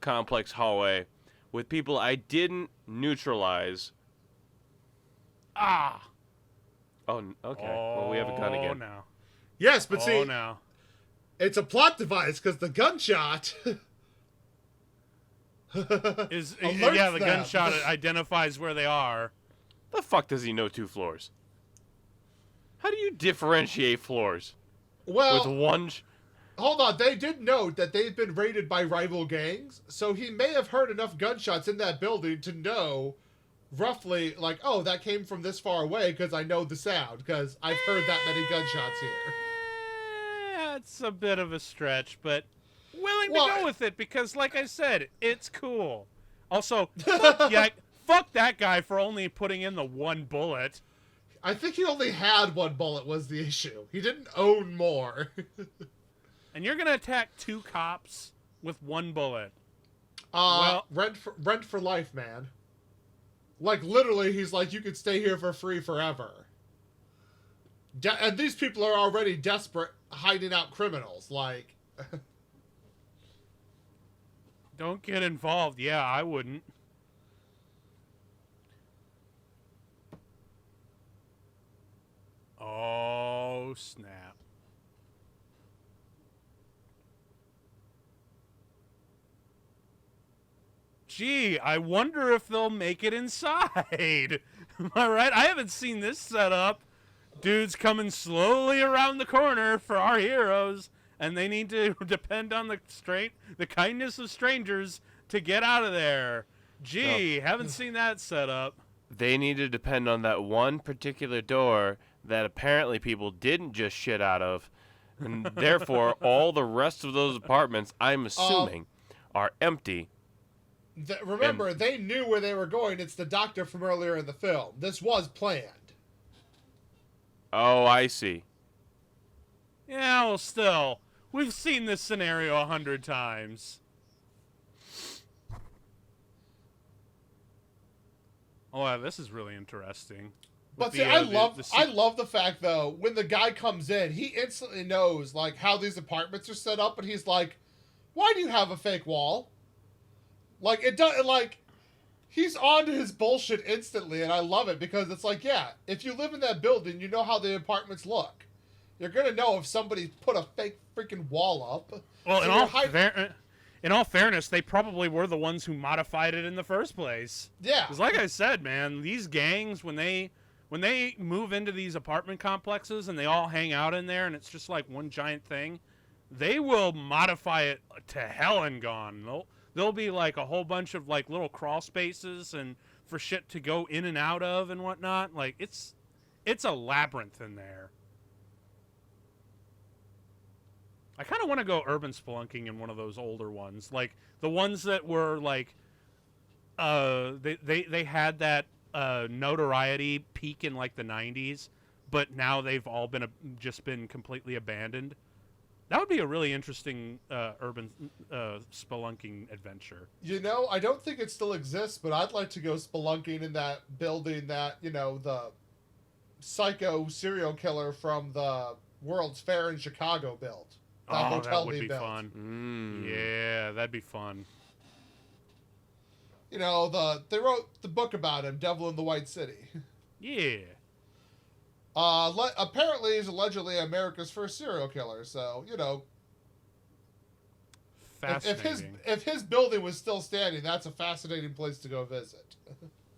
complex hallway with people I didn't neutralize. Ah. Oh, okay. Well, we have a gun again. Oh, no. Yes, but see, no. it's a plot device because the gunshot... the gunshot identifies where they are. The fuck does he know 2 floors? How do you differentiate floors? Well, With one... hold on. They did note that they've been raided by rival gangs, so he may have heard enough gunshots in that building to know roughly, like, oh, that came from this far away because I know the sound, because I've heard that many gunshots here. It's a bit of a stretch, but willing to go with it because, like I said, it's cool. Also, fuck that guy for only putting in the 1 bullet. I think he only had 1 bullet was the issue. He didn't own more. And you're gonna attack 2 cops with 1 bullet. Rent for life, man. Like, literally, he's like, you could stay here for free forever. And these people are already desperate, hiding out criminals. Like... Don't get involved. Yeah, I wouldn't. Oh, snap. Gee, I wonder if they'll make it inside. Am I right? I haven't seen this setup. Dude's coming slowly around the corner for our heroes, and they need to depend on the kindness of strangers to get out of there. Gee, haven't seen that setup. They need to depend on that one particular door that apparently people didn't just shit out of, and therefore all the rest of those apartments, I'm assuming, are empty. Remember, they knew where they were going. It's the doctor from earlier in the film. This was planned. Oh, I see. Yeah, well, still, we've seen this scenario 100 times. Oh, wow, this is really interesting. But see, I love the fact though when the guy comes in, he instantly knows like how these apartments are set up, and he's like, "Why do you have a fake wall?" Like it does. Like he's on to his bullshit instantly, and I love it because it's like, yeah, if you live in that building, you know how the apartments look. You're gonna know if somebody put a fake freaking wall up. Well, So in all fairness, they probably were the ones who modified it in the first place. yeah. Because like I said, man, these gangs, when they move into these apartment complexes and they all hang out in there and it's just like one giant thing, they will modify it to hell and gone. There'll be like a whole bunch of like little crawl spaces and for shit to go in and out of and whatnot. Like it's a labyrinth in there. I kind of want to go urban spelunking in one of those older ones, like the ones that were like, they had that notoriety peak in like the 90s, but now they've all just been completely abandoned. That would be a really interesting urban spelunking adventure. You know, I don't think it still exists, but I'd like to go spelunking in that building that, you know, the psycho serial killer from the World's Fair in Chicago built. That would be built. fun. Yeah, that'd be fun. You know, they wrote the book about him, Devil in the White City. Yeah. Apparently, he's allegedly America's first serial killer. So, you know, Fascinating. if his building was still standing, that's a fascinating place to go visit.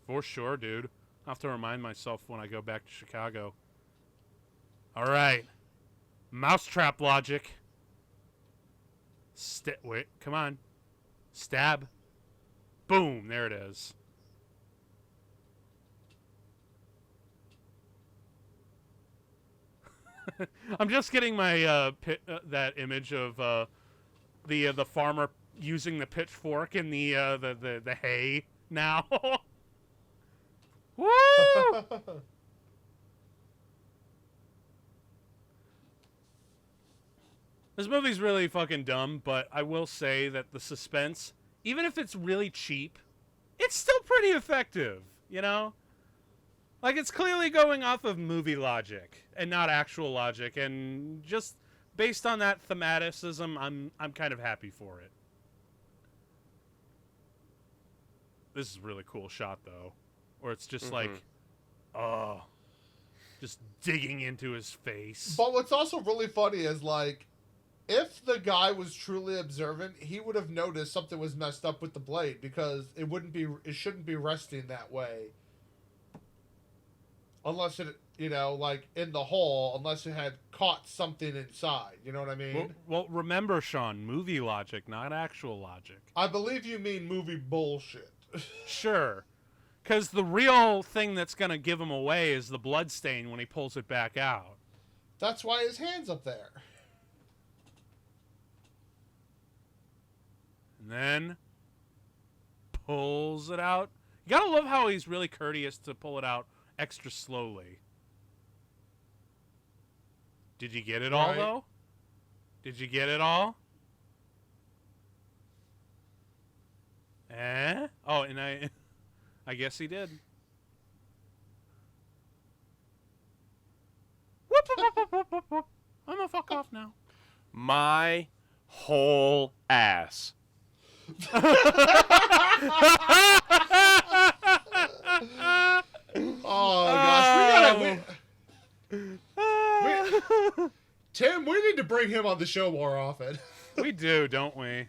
For sure, dude. I'll have to remind myself when I go back to Chicago. All right. Mousetrap logic. Wait, come on. Stab. Boom, there it is. I'm just getting my that image of the farmer using the pitchfork in the hay now. Woo! This movie's really fucking dumb, but I will say that the suspense, even if it's really cheap, it's still pretty effective, you know? Like, it's clearly going off of movie logic and not actual logic, and just based on that thematicism, I'm kind of happy for it. This is a really cool shot, though, where it's just like, just digging into his face. But what's also really funny is, like, if the guy was truly observant, he would have noticed something was messed up with the blade, because it shouldn't be resting that way. Unless it, you know, like in the hole, unless it had caught something inside. You know what I mean? Well, remember, Sean, movie logic, not actual logic. I believe you mean movie bullshit. Sure. Because the real thing that's going to give him away is the blood stain when he pulls it back out. That's why his hand's up there. And then pulls it out. You gotta love how he's really courteous to pull it out extra slowly. Did you get it all, though? Did you get it all? Oh, and I guess he did. Whoop. I'm gonna fuck off now. My whole ass. Oh gosh, Tim, we need to bring him on the show more often. We do, don't we?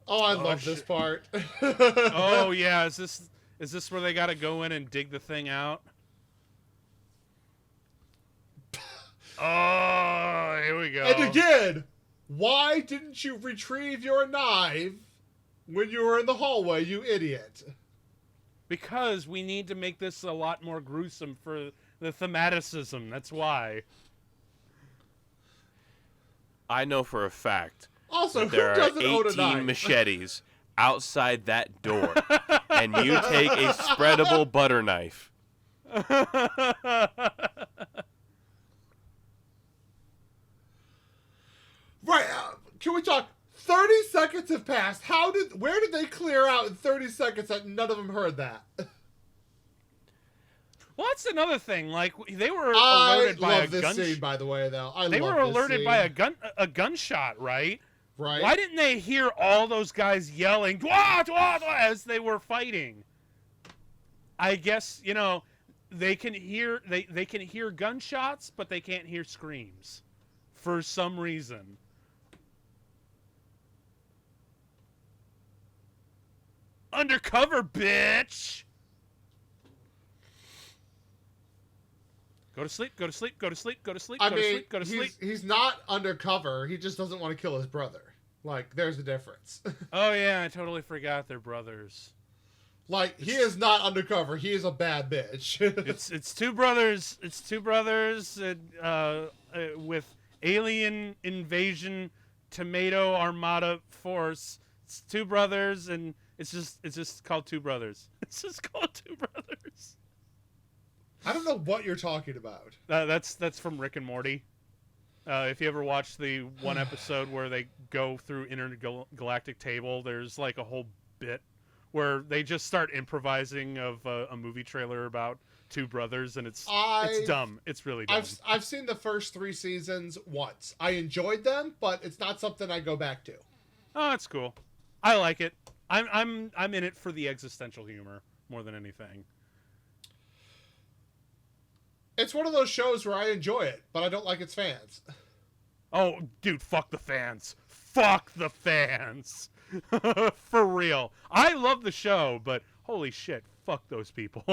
Oh, I love this part. Oh yeah, is this where they got to go in and dig the thing out? Oh, here we go. And again, why didn't you retrieve your knife when you were in the hallway, you idiot? Because we need to make this a lot more gruesome for the thematicism. That's why. I know for a fact Also, that there who are doesn't own a 18 knife? machetes outside that door, and you take a spreadable butter knife. Right, can we talk? 30 seconds have passed. Where did they clear out in 30 seconds that none of them heard that? Well, that's another thing. Like, they were alerted by a gun. Scene, by the way, though. They were alerted by a gunshot, right? Right. Why didn't they hear all those guys yelling "Dwa, dwa, dwa," as they were fighting? I guess, you know, they can hear they can hear gunshots, but they can't hear screams for some reason. Undercover, bitch. Go to sleep, go to sleep, go to sleep, go to sleep, go to sleep, go to sleep. He's not undercover. He just doesn't want to kill his brother. Like, there's a difference. Oh, yeah, I totally forgot they're brothers. Like, he is not undercover. He is a bad bitch. It's two brothers. It's two brothers with alien invasion tomato armada force. It's two brothers, and it's just called Two Brothers. It's just called Two Brothers. I don't know what you're talking about. That's from Rick and Morty. If you ever watch the one episode where they go through intergalactic table, there's like a whole bit where they just start improvising of a movie trailer about two brothers, and it's dumb. It's really dumb. I've seen the first 3 seasons once. I enjoyed them, but it's not something I go back to. Oh, that's cool. I like it. I'm in it for the existential humor more than anything. It's one of those shows where I enjoy it, but I don't like its fans. Oh, dude, fuck the fans. Fuck the fans. For real. I love the show, but holy shit, fuck those people.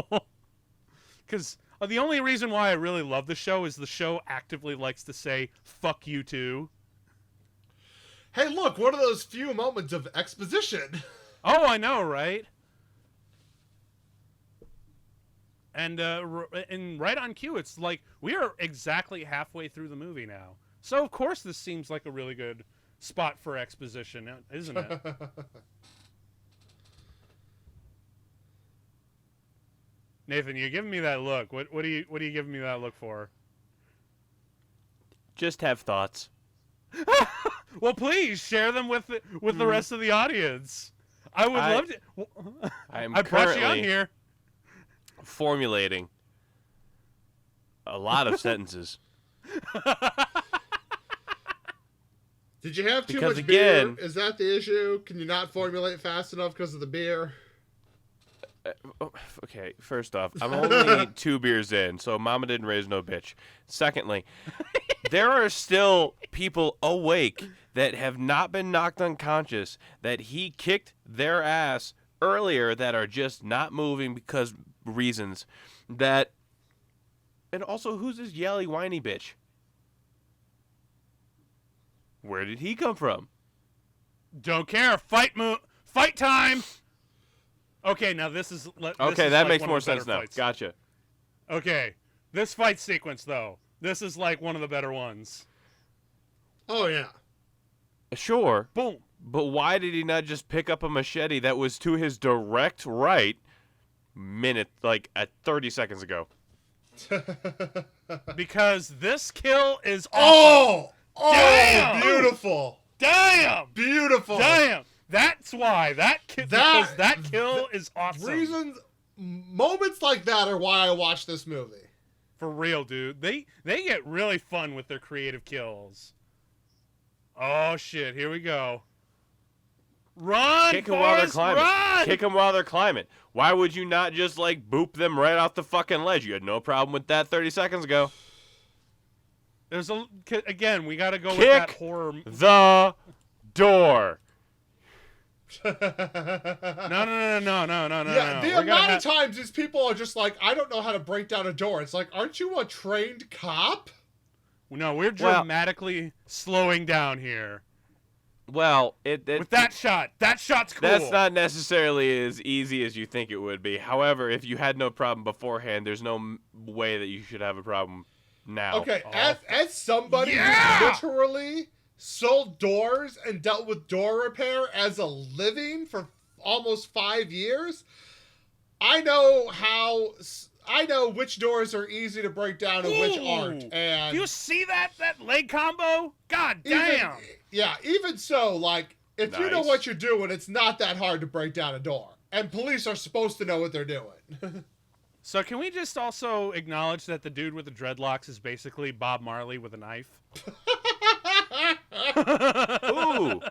Because the only reason why I really love the show is the show actively likes to say, fuck you too. Hey, look, one of those few moments of exposition. Oh, I know, right? And right on cue, it's like we are exactly halfway through the movie now. So, of course, this seems like a really good spot for exposition, isn't it? Nathan, you're giving me that look. What are you giving me that look for? Just have thoughts. Well, please share them with the rest of the audience. I would love to. I brought you on here. Formulating a lot of sentences. Did you have too Because much again, beer? Is that the issue? Can you not formulate fast enough because of the beer? Okay, first off, I'm only 2 beers in, so mama didn't raise no bitch. Secondly, there are still people awake that have not been knocked unconscious, that he kicked their ass earlier, that are just not moving because reasons. That, and also, who's this yelly whiny bitch? Where did he come from? Don't care. Fight time. Okay, now this is. Okay, that makes more sense now. Gotcha. Okay, this fight sequence though, this is like one of the better ones. Oh yeah. Sure. Boom. But why did he not just pick up a machete that was to his direct right, at 30 seconds ago? Because this kill is awesome. Oh, damn! Beautiful. Damn. Beautiful. Damn. That's why that kill is awesome. Moments like that are why I watch this movie. For real, dude. They get really fun with their creative kills. Oh shit, here we go. Run, Kick them while they're Forrest, climbing. run! Kick them while they're climbing. Why would you not just boop them right off the fucking ledge? You had no problem with that 30 seconds ago. Again, we got to go with that horror. The door. No. Yeah, the amount of times these people are just like, I don't know how to break down a door. It's like, aren't you a trained cop? No, we're dramatically slowing down here. Well, with that shot's cool. That's not necessarily as easy as you think it would be. However, if you had no problem beforehand, there's no way that you should have a problem now. Okay, as somebody who literally sold doors and dealt with door repair as a living for almost 5 years, I know which doors are easy to break down and which aren't. And you see that leg combo? God damn. Even so, if you know Nice. what you're doing, it's not that hard to break down a door. And police are supposed to know what they're doing. So can we just also acknowledge that the dude with the dreadlocks is basically Bob Marley with a knife? Ooh.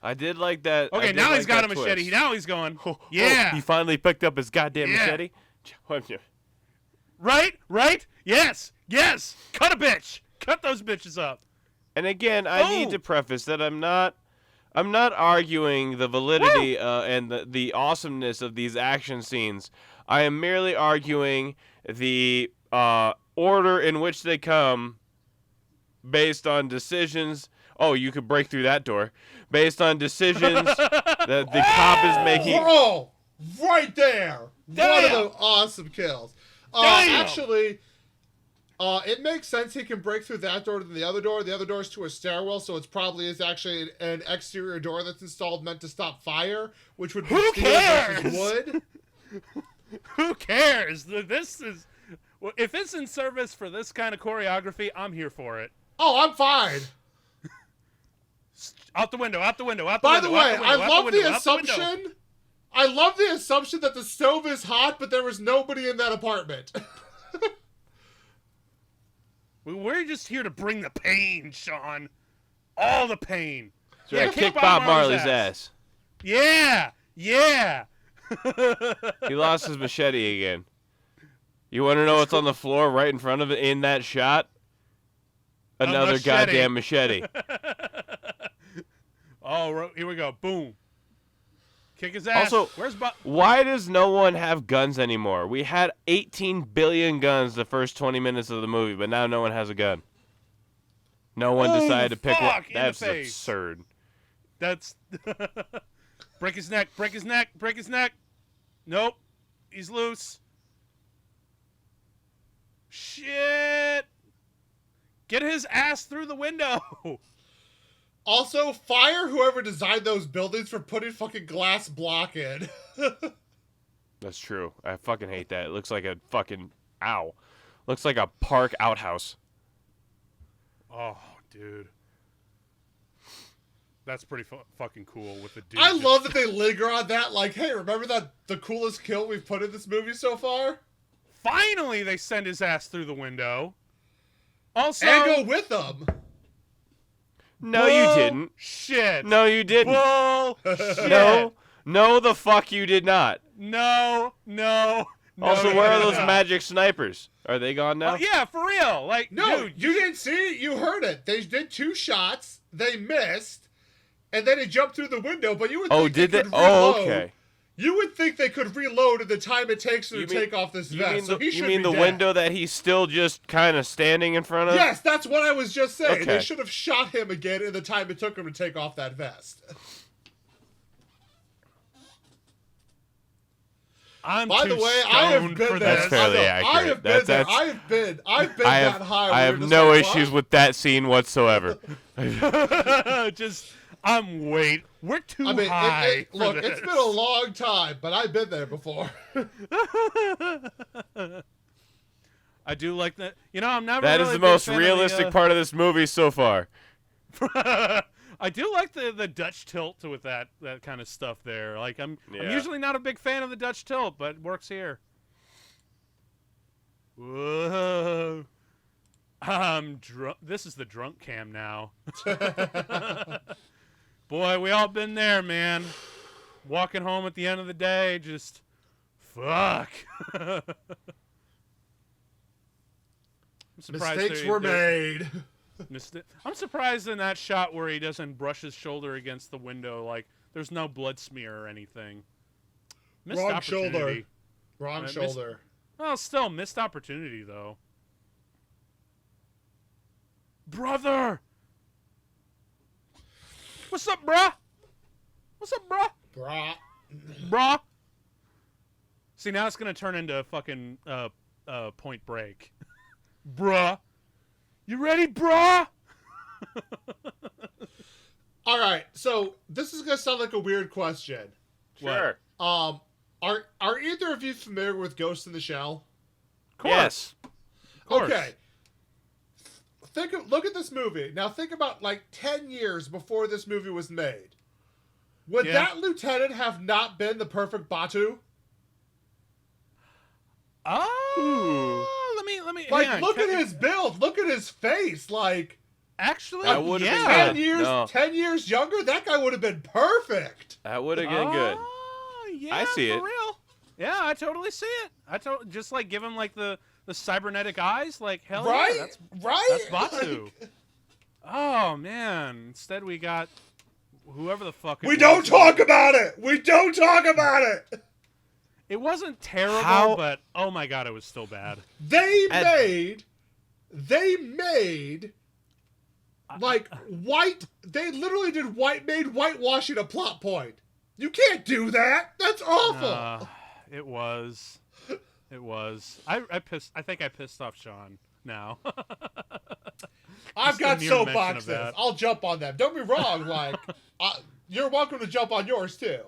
I did like that. Okay, now he's got a machete. Twist. Now he's going. He finally picked up his goddamn machete. Right? Yes. Cut a bitch. Cut those bitches up. And again, I need to preface that I'm not arguing the validity and the awesomeness of these action scenes. I am merely arguing the order in which they come based on decisions. Oh, you could break through that door. Based on decisions that the cop is making. Bro, right there. Damn. One of the awesome kills. Actually, it makes sense he can break through that door to the other door. The other door is to a stairwell, so it probably is actually an exterior door that's installed meant to stop fire, which would be Who steel cares? versus wood. Who cares? This is... Well, if it's in service for this kind of choreography, I'm here for it. Oh, I'm fine. Out the window. By the way, I love the assumption. I love the assumption that the stove is hot, but there was nobody in that apartment. We're just here to bring the pain, Sean. All the pain. So yeah, kick Bob Marley's ass. Yeah. He lost his machete again. You want to know what's on the floor right in front of it in that shot? Another machete. goddamn machete. Oh, here we go. Boom. Kick his ass. Also, where's Bob? Why does no one have guns anymore? We had 18 billion guns the first 20 minutes of the movie, but now no one has a gun. No one decided to pick one. That's absurd. That's... Break his neck. Nope. He's loose. Shit. Get his ass through the window. Also, fire whoever designed those buildings for putting fucking glass block in. That's true. I fucking hate that. It looks like a fucking... Ow. Looks like a park outhouse. Oh, dude. That's pretty fucking cool with the dude. I love that they linger on that. Like, hey, remember that the coolest kill we've put in this movie so far? Finally, they send his ass through the window. Also... And go with them. No, you didn't. Shit. No, you didn't. Bullshit. No, the fuck you did not. No. Also, where are those magic snipers? Are they gone now? Oh, yeah, for real. Like, No, dude, you didn't see it. You heard it. They did 2 shots. They missed. And then he jumped through the window. But you would think did they? could Oh, reload. okay. You would think they could reload in the time it takes to take off this vest. You mean the window that he's still just kind of standing in front of? Yes, that's what I was just saying. Okay. They should have shot him again in the time it took him to take off that vest. By the way, I have been there. That's fairly accurate. I have been there. I've been that high. I have no issues with that scene whatsoever. We're too high. Look, it's been a long time, but I've been there before. I do like that. You know, I'm never. That really is the a big most fan realistic of part of this movie so far. I do like the Dutch tilt with that kind of stuff there. Like I'm usually not a big fan of the Dutch tilt, but it works here. Whoa. I'm drunk. This is the drunk cam now. Boy, we all been there, man. Walking home at the end of the day, just fuck. I'm surprised Mistakes were made. I'm surprised in that shot where he doesn't brush his shoulder against the window, like there's no blood smear or anything. Missed Wrong opportunity. shoulder. Wrong shoulder. Well, still missed opportunity though. Brother. What's up, bruh? Bruh. See, now it's gonna turn into a fucking Point Break. Bruh. You ready, bruh? All right, so this is gonna sound like a weird question. Sure. Are either of you familiar with Ghost in the Shell? Of course. Yes. Of course. Okay. Look at this movie. Now think about like 10 years before this movie was made. Would that lieutenant have not been the perfect Batu? Oh, let me. Like, hang on. look at his build. Look at his face. Like, Actually, That would have yeah. been 10 years, No. 10 years younger. That guy would have been perfect. That would have been good. Oh, yeah, I see for it. real. Yeah, I totally see it. Just like give him like the The cybernetic eyes? Like, hell right? yeah, Right? that's Batu. Like, Oh, man. Instead we got whoever the fuck it we was. don't talk about it! We don't talk about it! It wasn't terrible, but oh my god, it was still bad. They made like white. They literally made whitewashing a plot point. You can't do that. That's awful. It was. I think I pissed off Sean now. I've got the mere mention of soapboxes. that. I'll jump on them. Don't be wrong. Like, you're welcome to jump on yours too.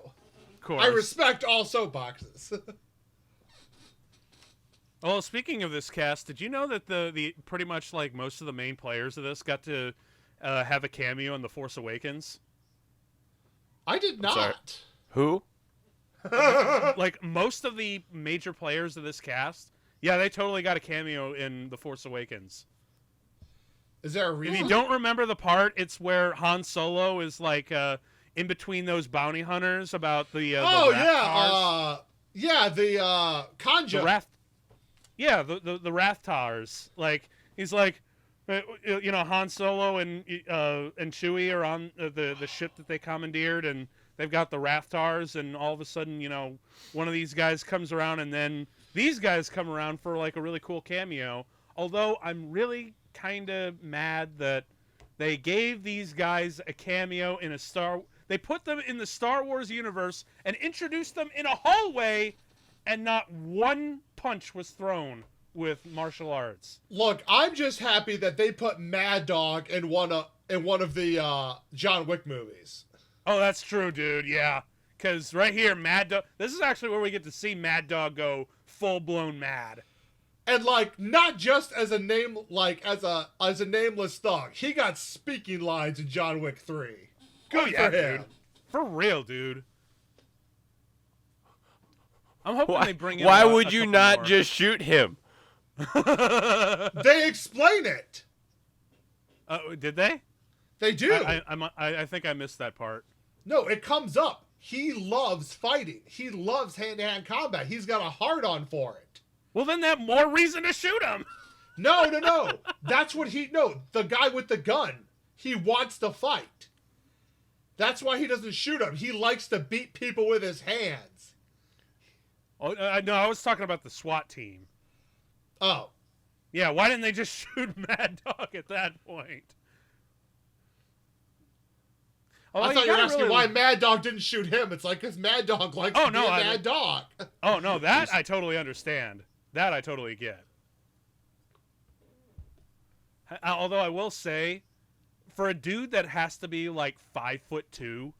Of course. I respect all soapboxes. Well, speaking of this cast, did you know that the pretty much like most of the main players of this got to have a cameo in The Force Awakens? I did I'm sorry. not. Who? Like most of the major players of this cast, yeah, they totally got a cameo in The Force Awakens. Is there a If reason? you don't remember the part, it's where Han Solo is like in between those bounty hunters about the Rathtars. the Kanja. The Wrath. Yeah, the Rathtars. Like he's like, Han Solo and Chewie are on the ship that they commandeered, and they've got the Rathtars, and all of a sudden, one of these guys comes around, and then these guys come around for like a really cool cameo. Although I'm really kind of mad that they gave these guys a cameo in they put them in the Star Wars universe and introduced them in a hallway, and not one punch was thrown with martial arts. Look, I'm just happy that they put Mad Dog in one of the John Wick movies. Oh, that's true, dude. Yeah, because right here, Mad Dog. This is actually where we get to see Mad Dog go full blown mad. And like, not just as a name, like as a nameless thug. He got speaking lines in John Wick 3. Good for him. dude. For real, dude. I'm hoping they bring in. Why a would you couple not more. just shoot him? They explain it. Did they? They do. I think I missed that part. No, it comes up. He loves fighting. He loves hand-to-hand combat. He's got a hard-on for it. Well, then that more reason to shoot him. No. That's what the guy with the gun. He wants to fight. That's why he doesn't shoot him. He likes to beat people with his hands. Oh, no, I was talking about the SWAT team. Oh. Yeah, why didn't they just shoot Mad Dog at that point? Oh, I thought you were asking why Mad Dog didn't shoot him. It's like, because Mad Dog likes to be a Mad Dog. Oh, no, that I totally understand. That I totally get. Although I will say, for a dude that has to be like 5'2",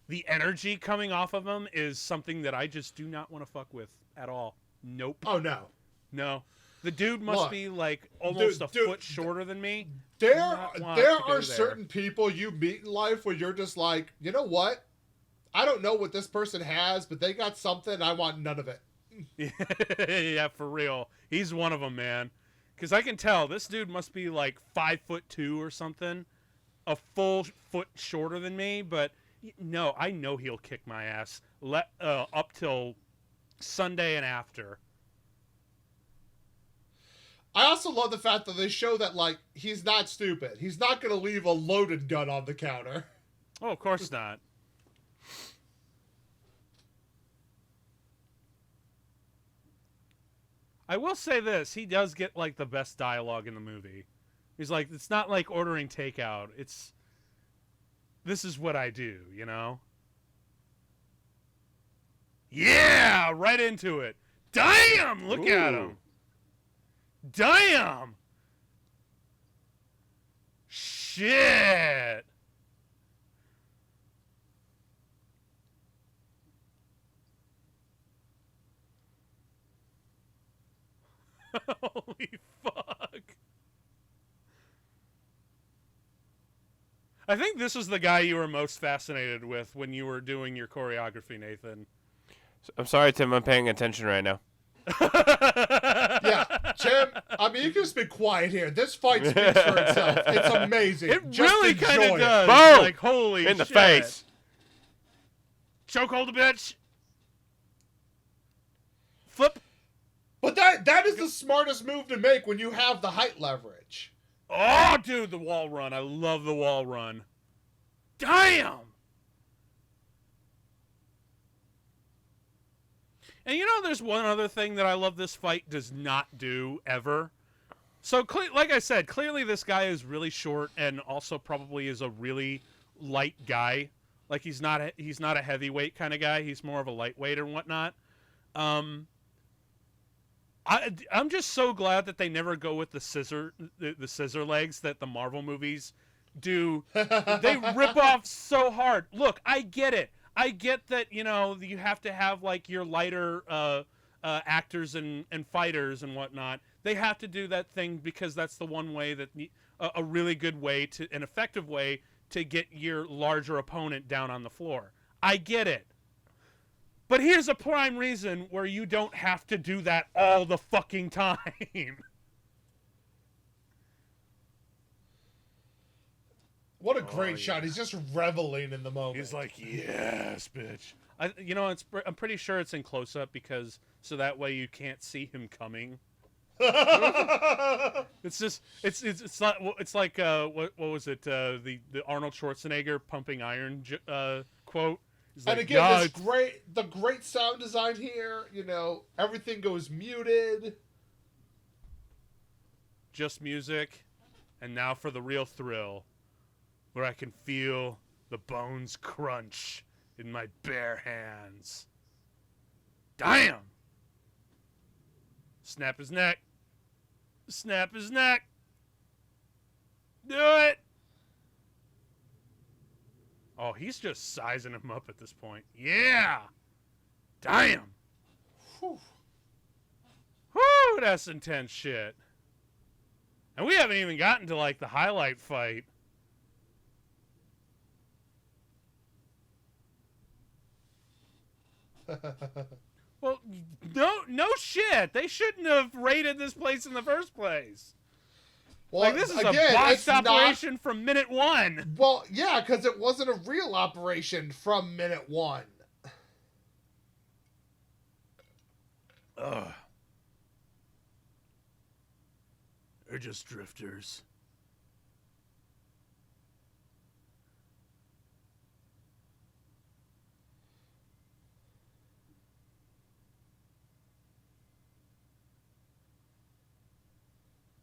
the energy coming off of him is something that I just do not want to fuck with at all. Nope. Oh, no. No. The dude must be like almost a foot shorter than me. There are certain people you meet in life where you're just like, you know what? I don't know what this person has, but they got something. I want none of it. Yeah, for real. He's one of them, man. Because I can tell this dude must be like 5'2" or something, a full foot shorter than me. But no, I know he'll kick my ass up till Sunday and after. I also love the fact that they show that, like, he's not stupid. He's not going to leave a loaded gun on the counter. Oh, of course not. I will say this. He does get, like, the best dialogue in the movie. He's like, it's not like ordering takeout. It's, this is what I do, you know? Yeah! Right into it. Damn! Look at him. Damn! Shit! Holy fuck. I think this is the guy you were most fascinated with when you were doing your choreography, Nathan. I'm sorry, Tim. I'm paying attention right now. Yeah, Tim, I mean, you can just be quiet here. This fight speaks for itself. It's amazing. It just really kind enjoy of it. does. Boom! Like, holy In the shit. face. Chokehold a bitch. Flip. But that is the smartest move to make when you have the height leverage. Oh, dude, the wall run. I love the wall run. Damn! And there's one other thing that I love this fight does not do ever. So, like I said, clearly this guy is really short and also probably is a really light guy. Like, he's not a heavyweight kind of guy. He's more of a lightweight and whatnot. I'm just so glad that they never go with the scissor legs that the Marvel movies do. They rip off so hard. Look, I get it. I get that, you have to have, like, your lighter actors and fighters and whatnot. They have to do that thing because that's the one way that a really good way an effective way to get your larger opponent down on the floor. I get it. But here's a prime reason where you don't have to do that all the fucking time. What a great shot. He's just reveling in the moment. He's like, yes, bitch. I'm pretty sure it's in close-up because so that way you can't see him coming. It's just it's not it's like what was it the Arnold Schwarzenegger pumping iron quote. He's and like, again, the great sound design here. Everything goes muted. Just music, and now for the real thrill, where I can feel the bones crunch in my bare hands. Damn! Snap his neck. Snap his neck. Do it! Oh, he's just sizing him up at this point. Yeah! Damn! Whew. Whew, that's intense shit. And we haven't even gotten to, like, the highlight fight. Well, no shit. They shouldn't have raided this place in the first place. Well, like, this is again, a botched operation from minute one. Well, yeah, because it wasn't a real operation from minute one. Ugh. They're just drifters.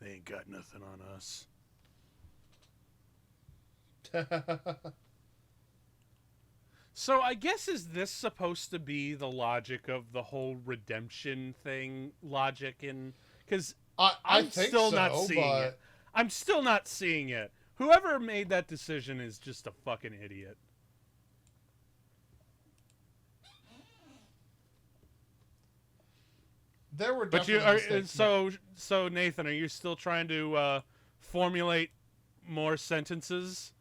They ain't got nothing on us. So I guess is this supposed to be the logic of the whole redemption thing logic because I'm think still so, not seeing it. I'm still not seeing it. Whoever made that decision is just a fucking idiot. There were But definitely so Nathan, are you still trying to formulate more sentences?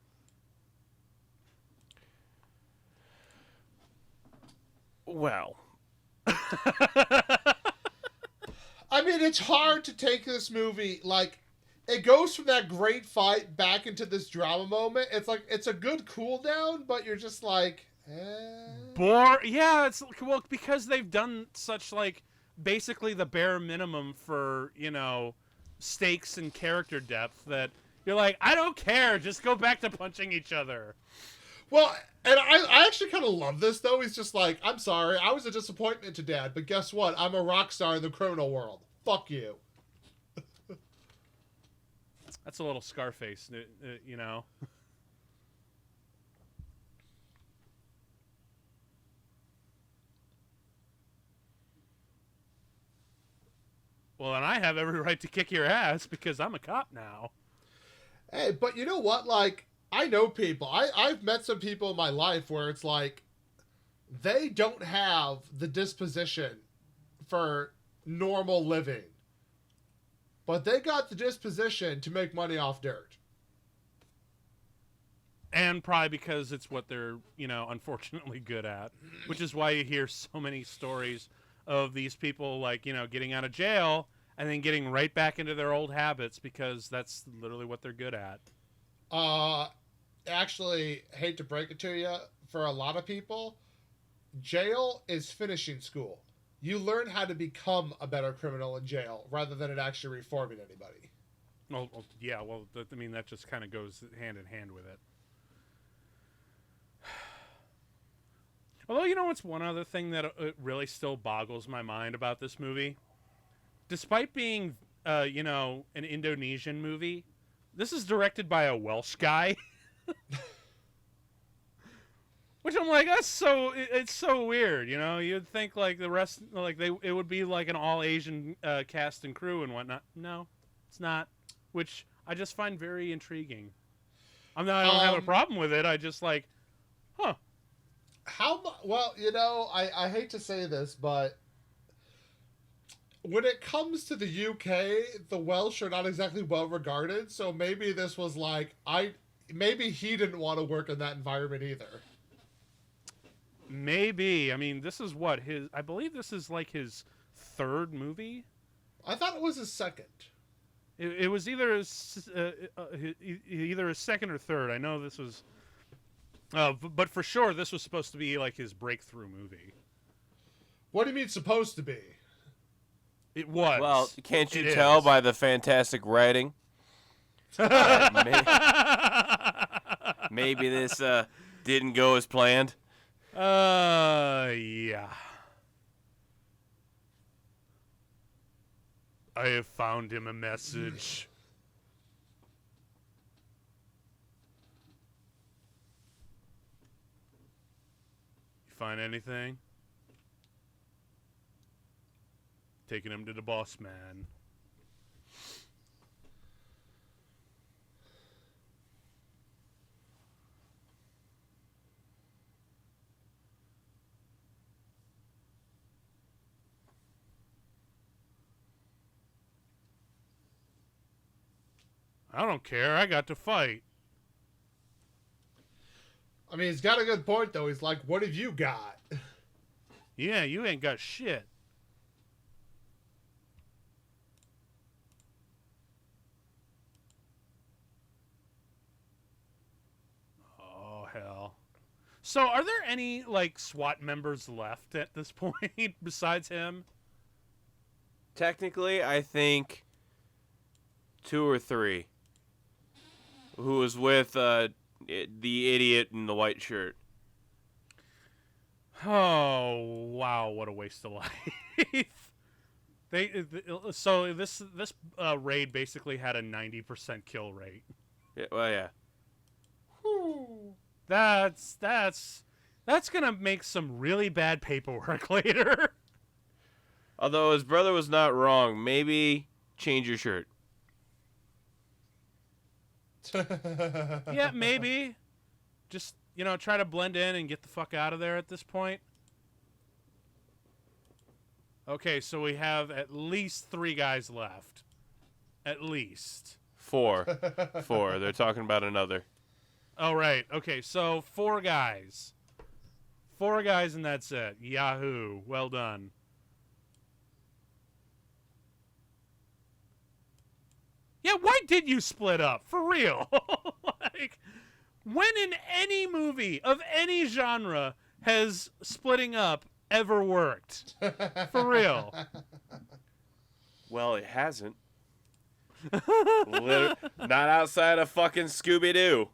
Well, I mean, it's hard to take this movie, like, it goes from that great fight back into this drama moment. It's like, it's a good cool down, but you're just like, Yeah, it's, well, because they've done such, like, basically the bare minimum for, stakes and character depth that you're like, I don't care, just go back to punching each other. Well, and I actually kind of love this, though. He's just like, I'm sorry, I was a disappointment to Dad, but guess what? I'm a rock star in the criminal world. Fuck you. That's a little Scarface, Well, and I have every right to kick your ass because I'm a cop now. Hey, but you know what? Like, I know people. I've met some people in my life where it's like, they don't have the disposition for normal living. But they got the disposition to make money off dirt. And probably because it's what they're, unfortunately good at. Which is why you hear so many stories of these people, like, getting out of jail and then getting right back into their old habits because that's literally what they're good at. Actually, hate to break it to you, for a lot of people, jail is finishing school. you learn how to become a better criminal in jail rather than it actually reforming anybody. Well, yeah. Well, I mean, that just kind of goes hand in hand with it. Although, you know, what's one other thing that really still boggles my mind about this movie? Despite being, you know, an Indonesian movie, this is directed by a Welsh guy. Which I'm like, it's so weird, you know? You'd think, like, the rest, like, it would be like an all-Asian cast and crew and whatnot. No, it's not. Which I just find very intriguing. I don't have a problem with it. I just like, huh. Well, you know, I hate to say this, but when it comes to the UK, the Welsh are not exactly well regarded. So maybe this was like, maybe he didn't want to work in that environment either. Maybe. I mean, this is what I believe this is like his third movie. I thought it was his second. It was either his second or third. I know this was. But for sure, this was supposed to be like his breakthrough movie. What do you mean supposed to be? It was. Well, can't you tell by the fantastic writing? Maybe this didn't go as planned. Yeah. I have found him a message. Find anything? Taking him to the boss man. I don't care. I got to fight. I mean, he's got a good point, though. He's like, what have you got? Yeah, you ain't got shit. Oh, hell. So, are there any, like, SWAT members left at this point besides him? Technically, I think 2 or 3. Who was with the idiot in the white shirt. Oh, wow, what a waste of life. So this raid basically had a 90% kill rate. Yeah, well, yeah. Whew. That's going to make some really bad paperwork later. Although his brother was not wrong, maybe change your shirt. Yeah, maybe. Just, you know, try to blend in and get the fuck out of there at this point. Okay, so we have at least 3 guys left. At least. 4. 4. They're talking about another. Oh, right. Okay, so 4 guys. 4 guys and that's it. Yahoo. Well done. Yeah, why did you split up? For real. Like, when in any movie of any genre has splitting up ever worked? For real. Well, it hasn't. Not outside of fucking Scooby-Doo.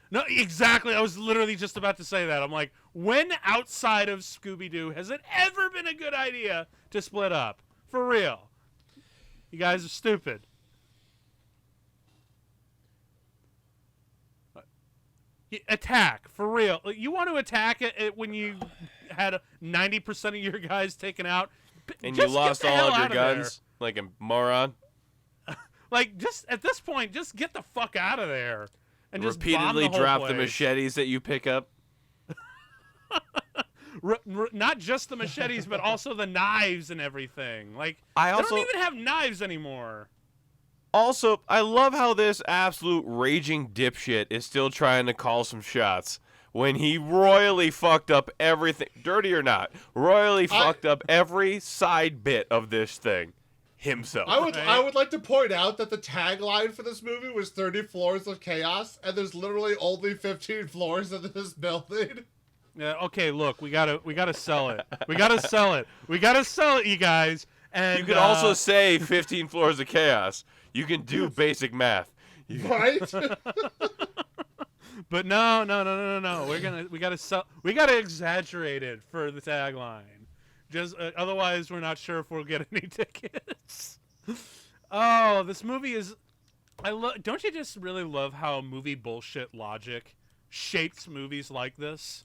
No, exactly. I was literally just about to say that. I'm like, when outside of Scooby-Doo has it ever been a good idea to split up? For real. You guys are stupid. Attack, for real. You want to attack it when you had 90% of your guys taken out? And you lost all of your guns like a moron? Like, just at this point, just get the fuck out of there. And just repeatedly drop the place. machetes that you pick up? Not just the machetes, but also the knives and everything. Like, they don't even have knives anymore. Also, I love how this absolute raging dipshit is still trying to call some shots when he royally fucked up everything, dirty or not, royally fucked up every side bit of this thing himself. I would like to point out that the tagline for this movie was 30 floors of chaos, and there's literally only 15 floors of this building. Yeah, okay, look, we gotta sell it. We gotta sell it. We gotta sell it, you guys. And You could also say 15 floors of chaos. You can do basic math. Right? But no. We gotta exaggerate it for the tagline. Just otherwise, we're not sure if we'll get any tickets. Oh, this movie is. Don't you just really love how movie bullshit logic shapes movies like this?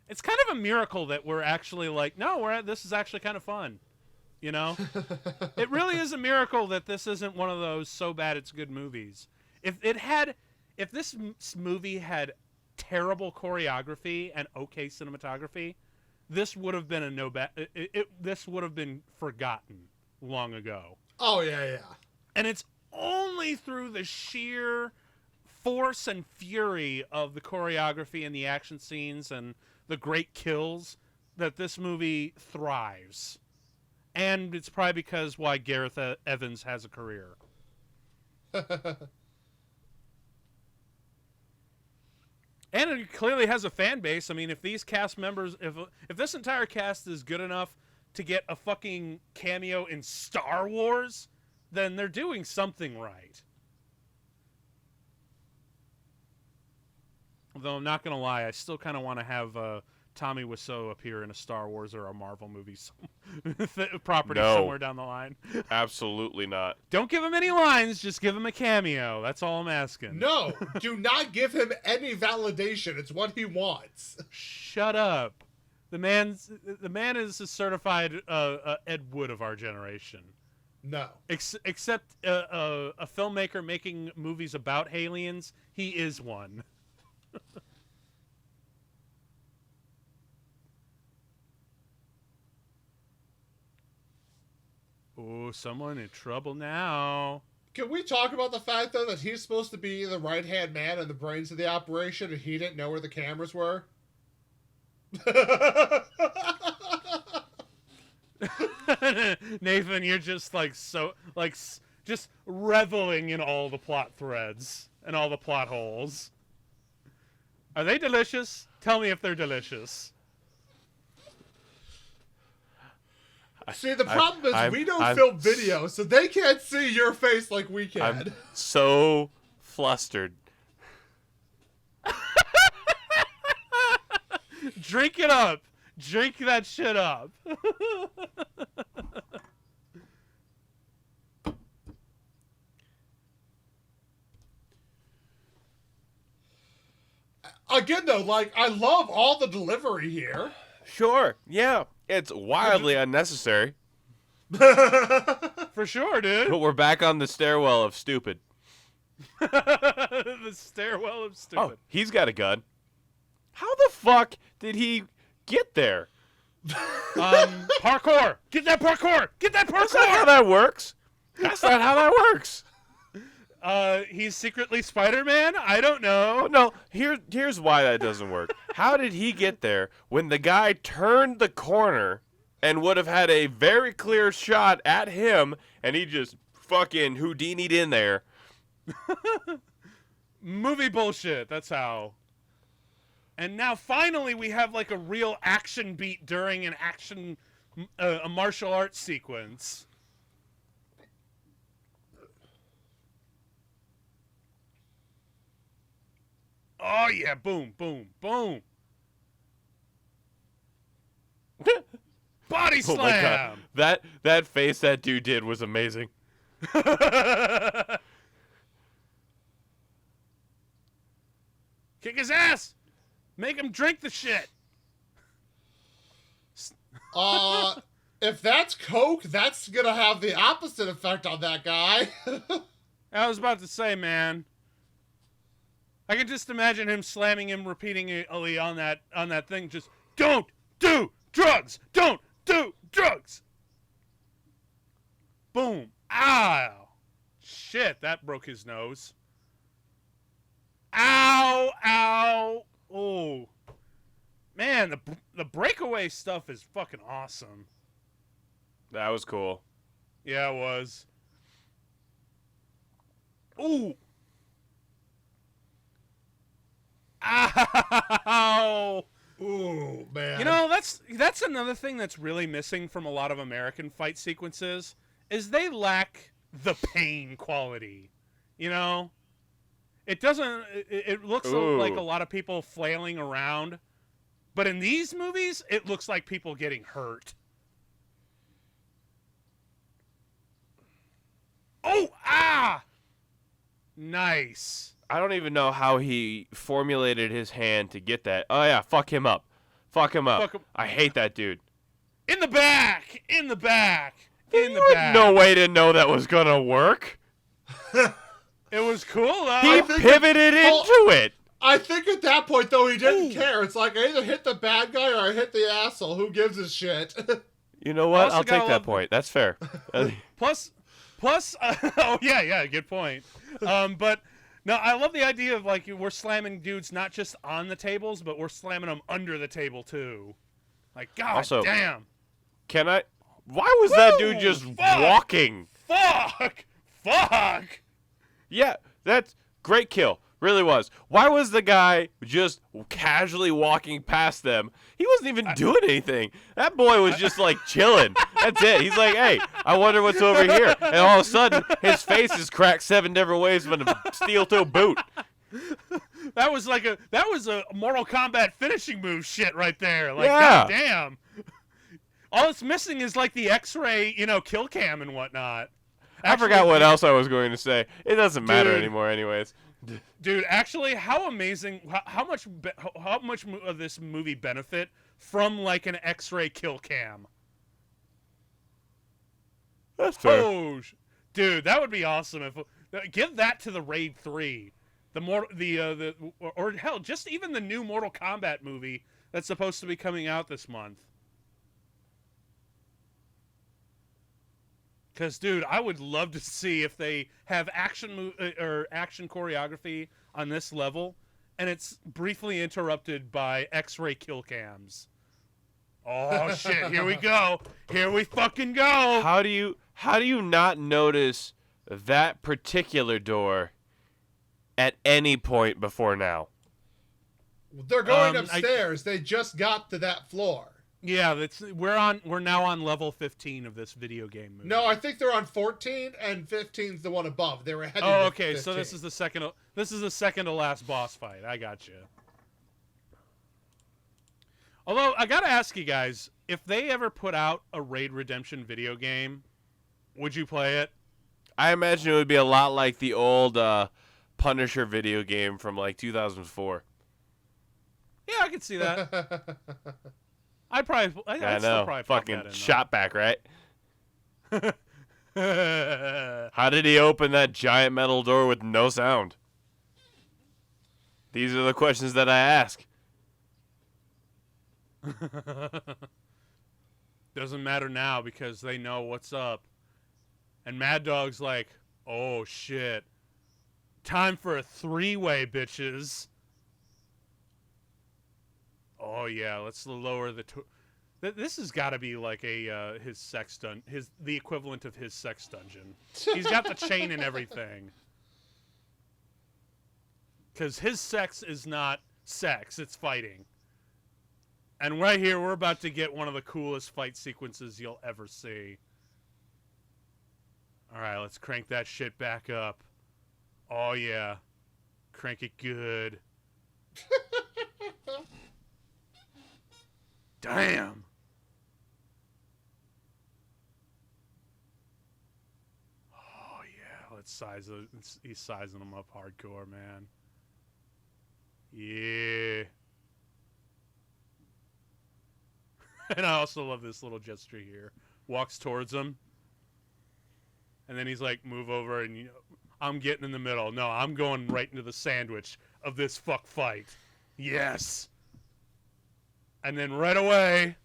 It's kind of a miracle that we're actually like, no, this is actually kind of fun. You know? It really is a miracle that this isn't one of those so bad it's good movies. If this movie had terrible choreography and okay cinematography, this would have been this would have been forgotten long ago. Oh, yeah. And it's only through the sheer force and fury of the choreography and the action scenes and the great kills that this movie thrives. And it's probably because why Gareth Evans has a career. And it clearly has a fan base. I mean, if these cast members, if this entire cast is good enough to get a fucking cameo in Star Wars, then they're doing something right. Though I'm not going to lie, I still kind of want to have Tommy Wiseau appear in a Star Wars or a Marvel movie property somewhere down the line. Absolutely not. Don't give him any lines, just give him a cameo. That's all I'm asking. No, do not give him any validation. It's what he wants. Shut up. The man is a certified Ed Wood of our generation. No. Except a filmmaker making movies about aliens, he is one. Oh, someone in trouble now. Can we talk about the fact, though, that he's supposed to be the right-hand man and the brains of the operation, and he didn't know where the cameras were? Nathan, you're just just reveling in all the plot threads and all the plot holes. Are they delicious? Tell me if they're delicious. See, the problem is we don't film video, so they can't see your face like we can. I'm so flustered. Drink it up. Drink that shit up. Again, though, I love all the delivery here. Sure, yeah. It's wildly unnecessary. For sure, dude. But we're back on the stairwell of stupid. The stairwell of stupid. Oh, he's got a gun. How the fuck did he get there? Parkour! Get that parkour! Get that parkour! That's not how that works. That's not how that works. He's secretly Spider-Man? I don't know. No, here's why that doesn't work. How did he get there when the guy turned the corner and would have had a very clear shot at him and he just fucking Houdini'd in there? Movie bullshit, that's how. And now finally we have like a real action beat during an action, a martial arts sequence. Oh yeah, boom, boom, boom. Body slam. Oh my God. That face that dude did was amazing. Kick his ass. Make him drink the shit. If that's Coke, that's gonna have the opposite effect on that guy. I was about to say, man. I can just imagine him slamming him repeatedly on that thing. Just don't do drugs. Don't do drugs. Boom. Ow. Shit, that broke his nose. Ow. Ow. Oh. Man, the breakaway stuff is fucking awesome. That was cool. Yeah, it was. Ooh. Ow! that's another thing that's really missing from a lot of American fight sequences is they lack the pain quality. You know, it doesn't. It looks like a lot of people flailing around, but in these movies, it looks like people getting hurt. Oh, nice. I don't even know how he formulated his hand to get that. Oh, yeah, fuck him up. Fuck him up. I hate that dude. In the back. In the back. In the You back. had no way to know that was going to work. It was cool, though. He pivoted into it. I think at that point, though, he didn't care. It's like, I either hit the bad guy or I hit the asshole. Who gives a shit? You know what? Also I'll take that point. That's fair. Plus, oh, yeah, good point. But... No, I love the idea of, like, we're slamming dudes not just on the tables, but we're slamming them under the table, too. Like, God also, damn. Can I... Why was that dude just walking? Fuck! Yeah, that's great kill. Really was. Why was the guy just casually walking past them? He wasn't even doing anything. That boy was just like chilling. That's it. He's like, hey, I wonder what's over here. And all of a sudden, his face is cracked 7 different ways from a steel-toe boot. That was a Mortal Kombat finishing move shit right there. Like, Yeah. God damn. All it's missing is like the X-ray, kill cam and whatnot. I forgot what else I was going to say. It doesn't matter Dude. anymore anyways. Dude, actually, how amazing! How much of this movie benefit from like an X-ray kill cam? That's fair. Oh, dude, that would be awesome if give that to the Raid 3, or hell, just even the new Mortal Kombat movie that's supposed to be coming out this month. Because, dude, I would love to see if they have action choreography on this level, and it's briefly interrupted by X-ray kill cams. Oh shit! Here we go. Here we fucking go. How do you not notice that particular door at any point before now? They're going upstairs. They just got to that floor. Yeah, we're now on level 15 of this video game movie. No, I think they're on 14, and 15's the one above. They were heading. Oh, to okay. 15. So this is the second. This is the second to last boss fight. I got you. Although I gotta ask you guys, if they ever put out a Raid Redemption video game, would you play it? I imagine it would be a lot like the old Punisher video game from like 2004. Yeah, I could see that. I'd know. Still probably Fucking that in, shot back, right? How did he open that giant metal door with no sound? These are the questions that I ask. Doesn't matter now because they know what's up. And Mad Dog's like, oh shit. Time for a 3-way, bitches. Oh yeah, let's lower the. This has got to be like a his sex the equivalent of his sex dungeon. He's got the chain and everything. Because his sex is not sex; it's fighting. And right here, we're about to get one of the coolest fight sequences you'll ever see. All right, let's crank that shit back up. Oh yeah, crank it good. Damn. Oh yeah, let's size it. He's sizing them up hardcore, man. Yeah. And I also love this little gesture here. Walks towards him. And then he's like, move over, and I'm getting in the middle. No, I'm going right into the sandwich of this fuck fight. Yes. And then right away,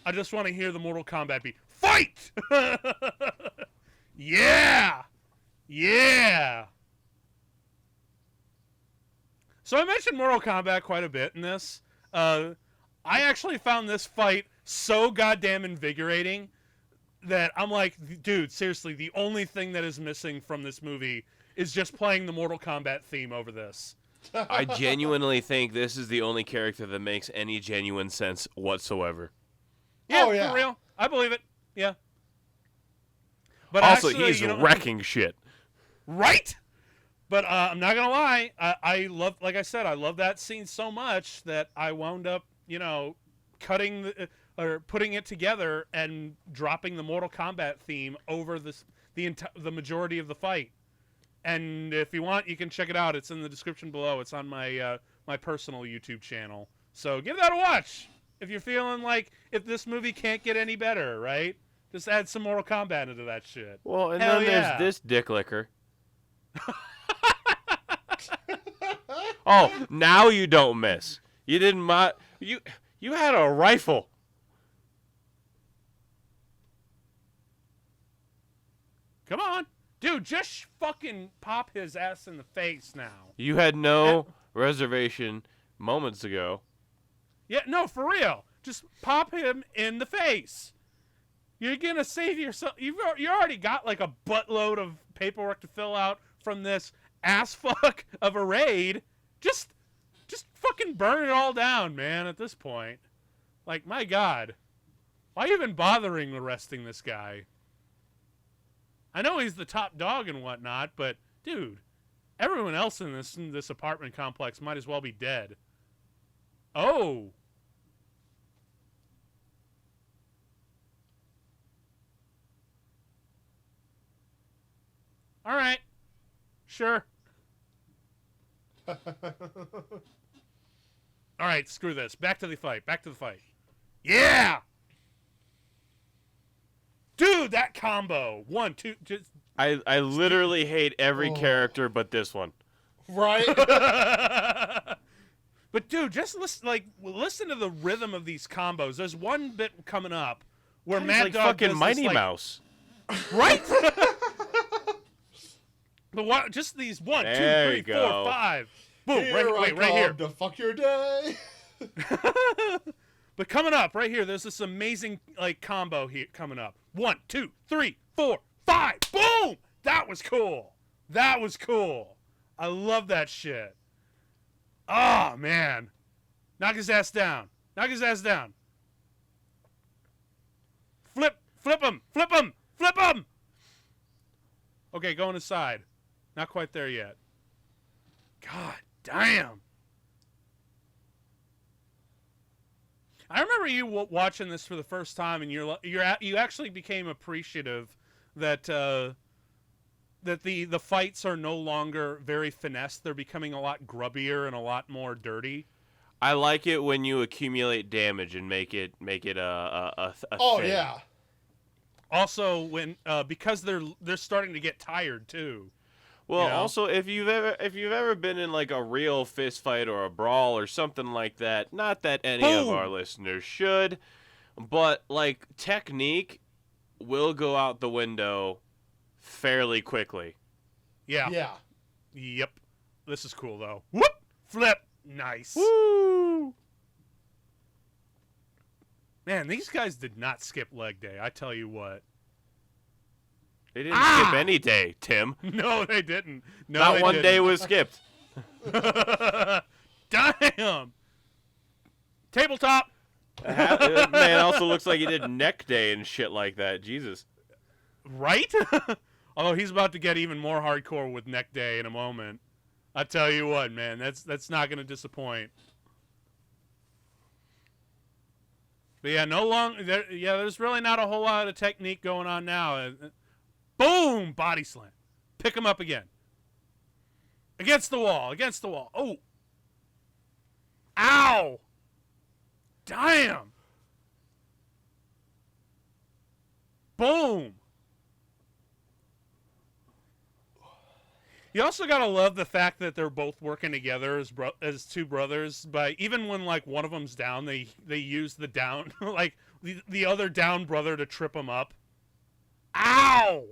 I just want to hear the Mortal Kombat beat. Fight! Yeah! Yeah! So I mentioned Mortal Kombat quite a bit in this. I actually found this fight so goddamn invigorating that I'm like, dude, seriously, the only thing that is missing from this movie is just playing the Mortal Kombat theme over this. I genuinely think this is the only character that makes any genuine sense whatsoever. Yeah, Oh, yeah. for real. I believe it. Yeah. But Also, actually, he's wrecking shit. Right? But I'm not gonna lie. I love, like I said, I love that scene so much that I wound up, cutting or putting it together and dropping the Mortal Kombat theme over the majority of the fight. And if you want, you can check it out. It's in the description below. It's on my my personal YouTube channel. So give that a watch if you're feeling like if this movie can't get any better, right? Just add some Mortal Kombat into that shit. Well, and Hell then yeah. there's this dick licker. Oh, now you don't miss. You didn't you had a rifle. Come on. Dude, just fucking pop his ass in the face now. You had no reservation moments ago. Yeah, no, for real. Just pop him in the face. You're going to save yourself. You already got like a buttload of paperwork to fill out from this ass fuck of a raid. Just fucking burn it all down, man, at this point. Like, my God. Why even bothering arresting this guy? I know he's the top dog and whatnot, but, dude, everyone else in this apartment complex might as well be dead. Oh. All right. Sure. All right, screw this. Back to the fight. Yeah! Dude, that combo. 1, 2, just... I literally hate every character but this one. Right? But dude, just listen to the rhythm of these combos. There's one bit coming up where Mad like Dog fucking does Mighty this, Mouse. Right? But what? Just these 1, 2, There 3, you 4, go. 5. Boom! Here Right I here. come to fuck your day. But coming up right here, there's this amazing combo here coming up. 1, 2, 3, 4, 5. Boom! That was cool. I love that shit. Oh man, knock his ass down. Flip him. Okay, going aside. Not quite there yet. God damn. I remember you watching this for the first time, and you actually became appreciative that that the fights are no longer very finessed. They're becoming a lot grubbier and a lot more dirty. I like it when you accumulate damage and make it a Oh thing. yeah. Also, when because they're starting to get tired too. Well, You know? also if you've ever been in like a real fist fight or a brawl or something like that, not that any of Boom. our listeners should, but like technique will go out the window fairly quickly. Yeah. Yeah. Yep. This is cool though. Whoop! Flip. Nice. Woo! Man, these guys did not skip leg day. I tell you what. They didn't skip any day, Tim. No, they didn't. No, Not they one didn't. day was skipped. Damn. Tabletop. Man, also looks like he did neck day and shit like that. Jesus. Right? Although he's about to get even more hardcore with neck day in a moment. I tell you what, man, that's not going to disappoint. But yeah, there's really not a whole lot of technique going on now. Boom! Body slam. Pick him up again. Against the wall. Oh. Ow! Damn! Boom! You also gotta love the fact that they're both working together as two brothers. But even when like one of them's down, they use the down like the other down brother to trip him up. Ow!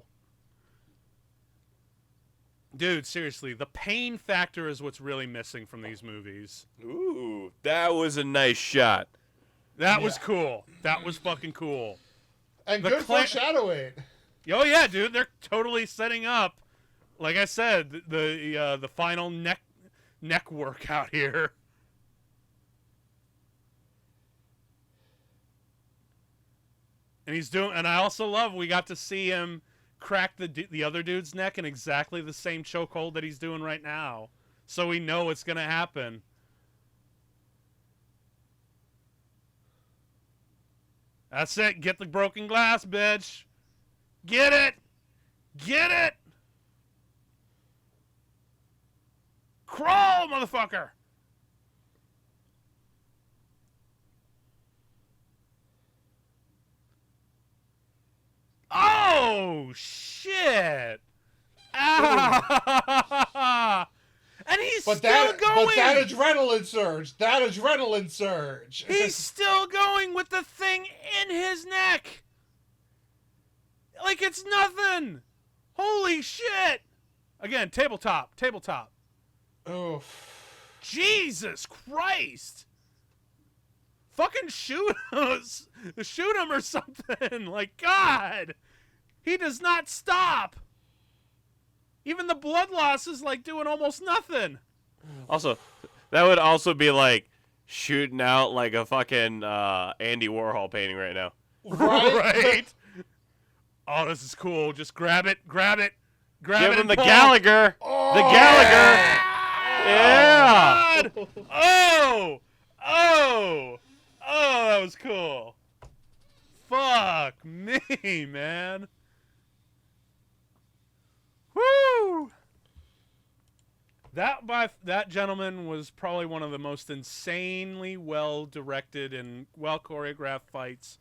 Dude, seriously, the pain factor is what's really missing from these movies. Ooh, that was a nice shot. That was cool. That was fucking cool. And The good foreshadowing. Oh yeah, dude, they're totally setting up. Like I said, the final neck work out here. And he's doing, and I also love we got to see him crack the other dude's neck in exactly the same chokehold that he's doing right now, so we know what's gonna happen. That's it. Get the broken glass, bitch. Get it. Get it. Crawl, motherfucker. Oh, shit. Ah. And he's still going. But that adrenaline surge. He's still going with the thing in his neck. Like it's nothing. Holy shit. Again, tabletop. Oof. Jesus Christ. Fucking shoot him or something. Like, God. He does not stop. Even the blood loss is like doing almost nothing. Also, that would also be like shooting out like a fucking Andy Warhol painting right now. Right? Oh, this is cool. Just grab it. Grab Give it him and the pull. Gallagher. Oh, The Gallagher. Yeah. God. Oh, that was cool. Fuck me, man. Woo! That gentleman was probably one of the most insanely well directed and well choreographed fights,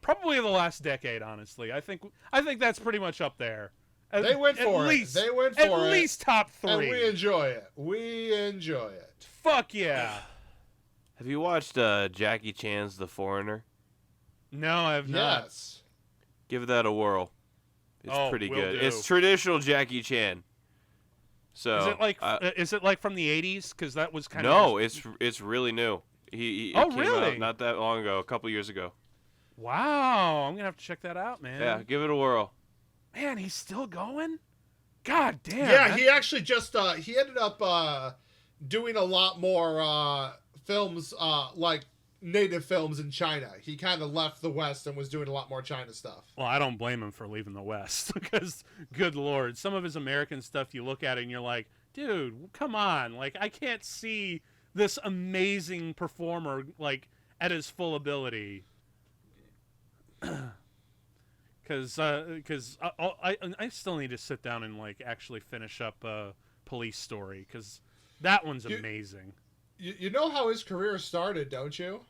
probably of the last decade. Honestly, I think that's pretty much up there. They went for it. They went for it. At least top 3. And we enjoy it. Fuck yeah. Have you watched Jackie Chan's The Foreigner? No, I have not. Yes. Give that a whirl. It's pretty will good. do. It's traditional Jackie Chan. So is it like from the 80s? Because that was kind of no. It's really new. It came really? out not that long ago, a couple years ago. Wow, I'm gonna have to check that out, man. Yeah, give it a whirl. Man, he's still going. God damn. Yeah, he actually just he ended up doing a lot more films like native films in China. He kind of left the West and was doing a lot more China stuff. Well, I don't blame him for leaving the West because, good Lord, some of his American stuff you look at it and you're like, dude, come on. Like, I can't see this amazing performer, like, at his full ability. Because I still need to sit down and, like, actually finish up Police Story because that one's amazing. You know how his career started, don't you?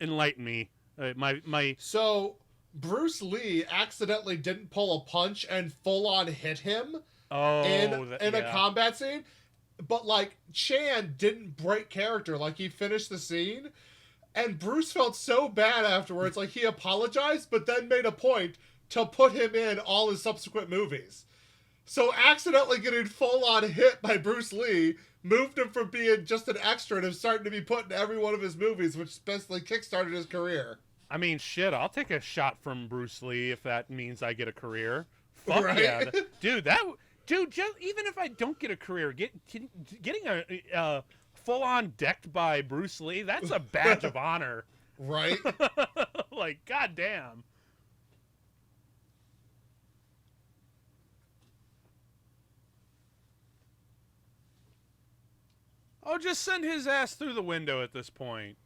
Enlighten me. My. So Bruce Lee accidentally didn't pull a punch and full on hit him in a combat scene, but like Chan didn't break character. Like he finished the scene, and Bruce felt so bad afterwards. Like he apologized, but then made a point to put him in all his subsequent movies. So accidentally getting full-on hit by Bruce Lee moved him from being just an extra to starting to be put in every one of his movies, which basically kickstarted his career. I mean, shit, I'll take a shot from Bruce Lee if that means I get a career. Fuck right? yeah. Dude, just, even if I don't get a career, getting a full-on decked by Bruce Lee, that's a badge of honor. Right? Like, goddamn. Oh, just send his ass through the window at this point.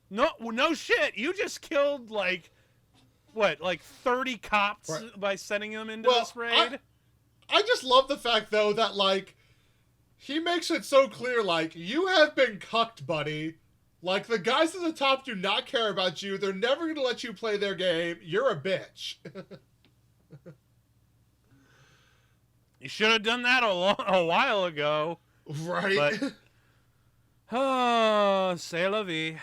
No shit. You just killed, like, what, like 30 cops by sending them into this raid? I just love the fact, though, that, like, he makes it so clear, like, you have been cucked, buddy. Like, the guys at the top do not care about you. They're never going to let you play their game. You're a bitch. You should have done that a while ago. Right? But, oh, c'est la vie.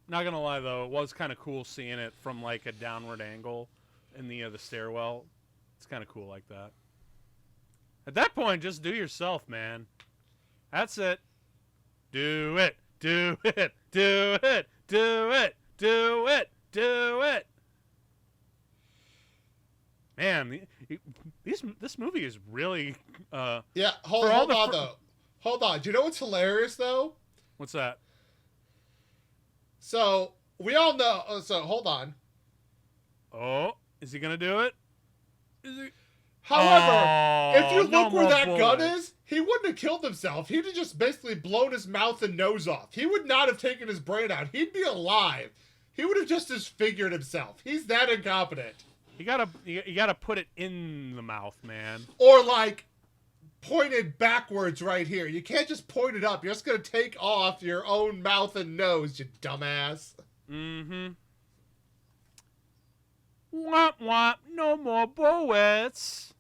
Not gonna lie though, it was kind of cool seeing it from like a downward angle in the stairwell. It's kind of cool like that. At that point, just do yourself, man. That's it. Do it. Do it. Do it. Do it. Do it. Do it. Man, this movie is really. Yeah, hold on though. Hold on. Do you know what's hilarious though? What's that? So we all know. So hold on. Oh, is he gonna do it? Is he? However, if you look where that gun bullets. is, he wouldn't have killed himself. He'd have just basically blown his mouth and nose off. He would not have taken his brain out. He'd be alive. He would have just disfigured himself. He's that incompetent. You gotta put it in the mouth, man. Or like pointed backwards right here. You can't just point it up. You're just gonna take off your own mouth and nose, you dumbass. Mm-hmm. Womp womp, no more bullets.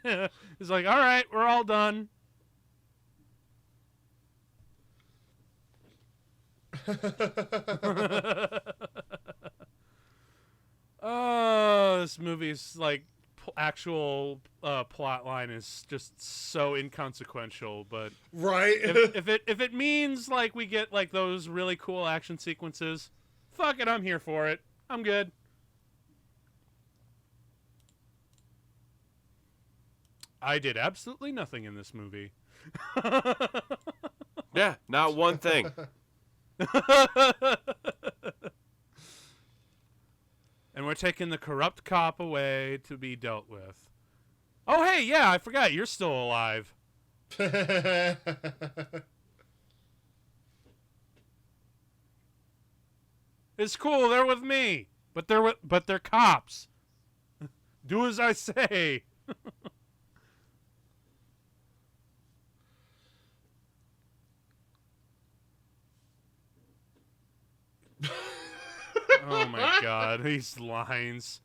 It's like, all right, we're all done. Oh, this movie's like actual plot line is just so inconsequential, but right. if it means like we get like those really cool action sequences, fuck it, I'm here for it. I'm good. I did absolutely nothing in this movie. Yeah, not one thing. And we're taking the corrupt cop away to be dealt with. Oh, hey, yeah, I forgot. You're still alive. It's cool. They're with me. But they're cops. Do as I say. Oh my god, these lines.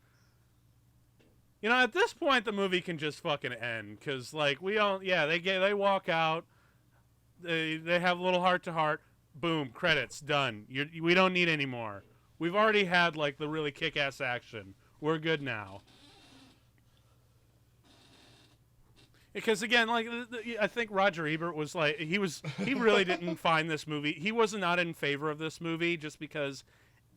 You know, at this point, the movie can just fucking end, because, like, they walk out, they have a little heart-to-heart, boom, credits, done. We don't need any more. We've already had, like, the really kick-ass action. We're good now. Because, again, like, I think Roger Ebert was, like, he really didn't find this movie, he was not in favor of this movie, just because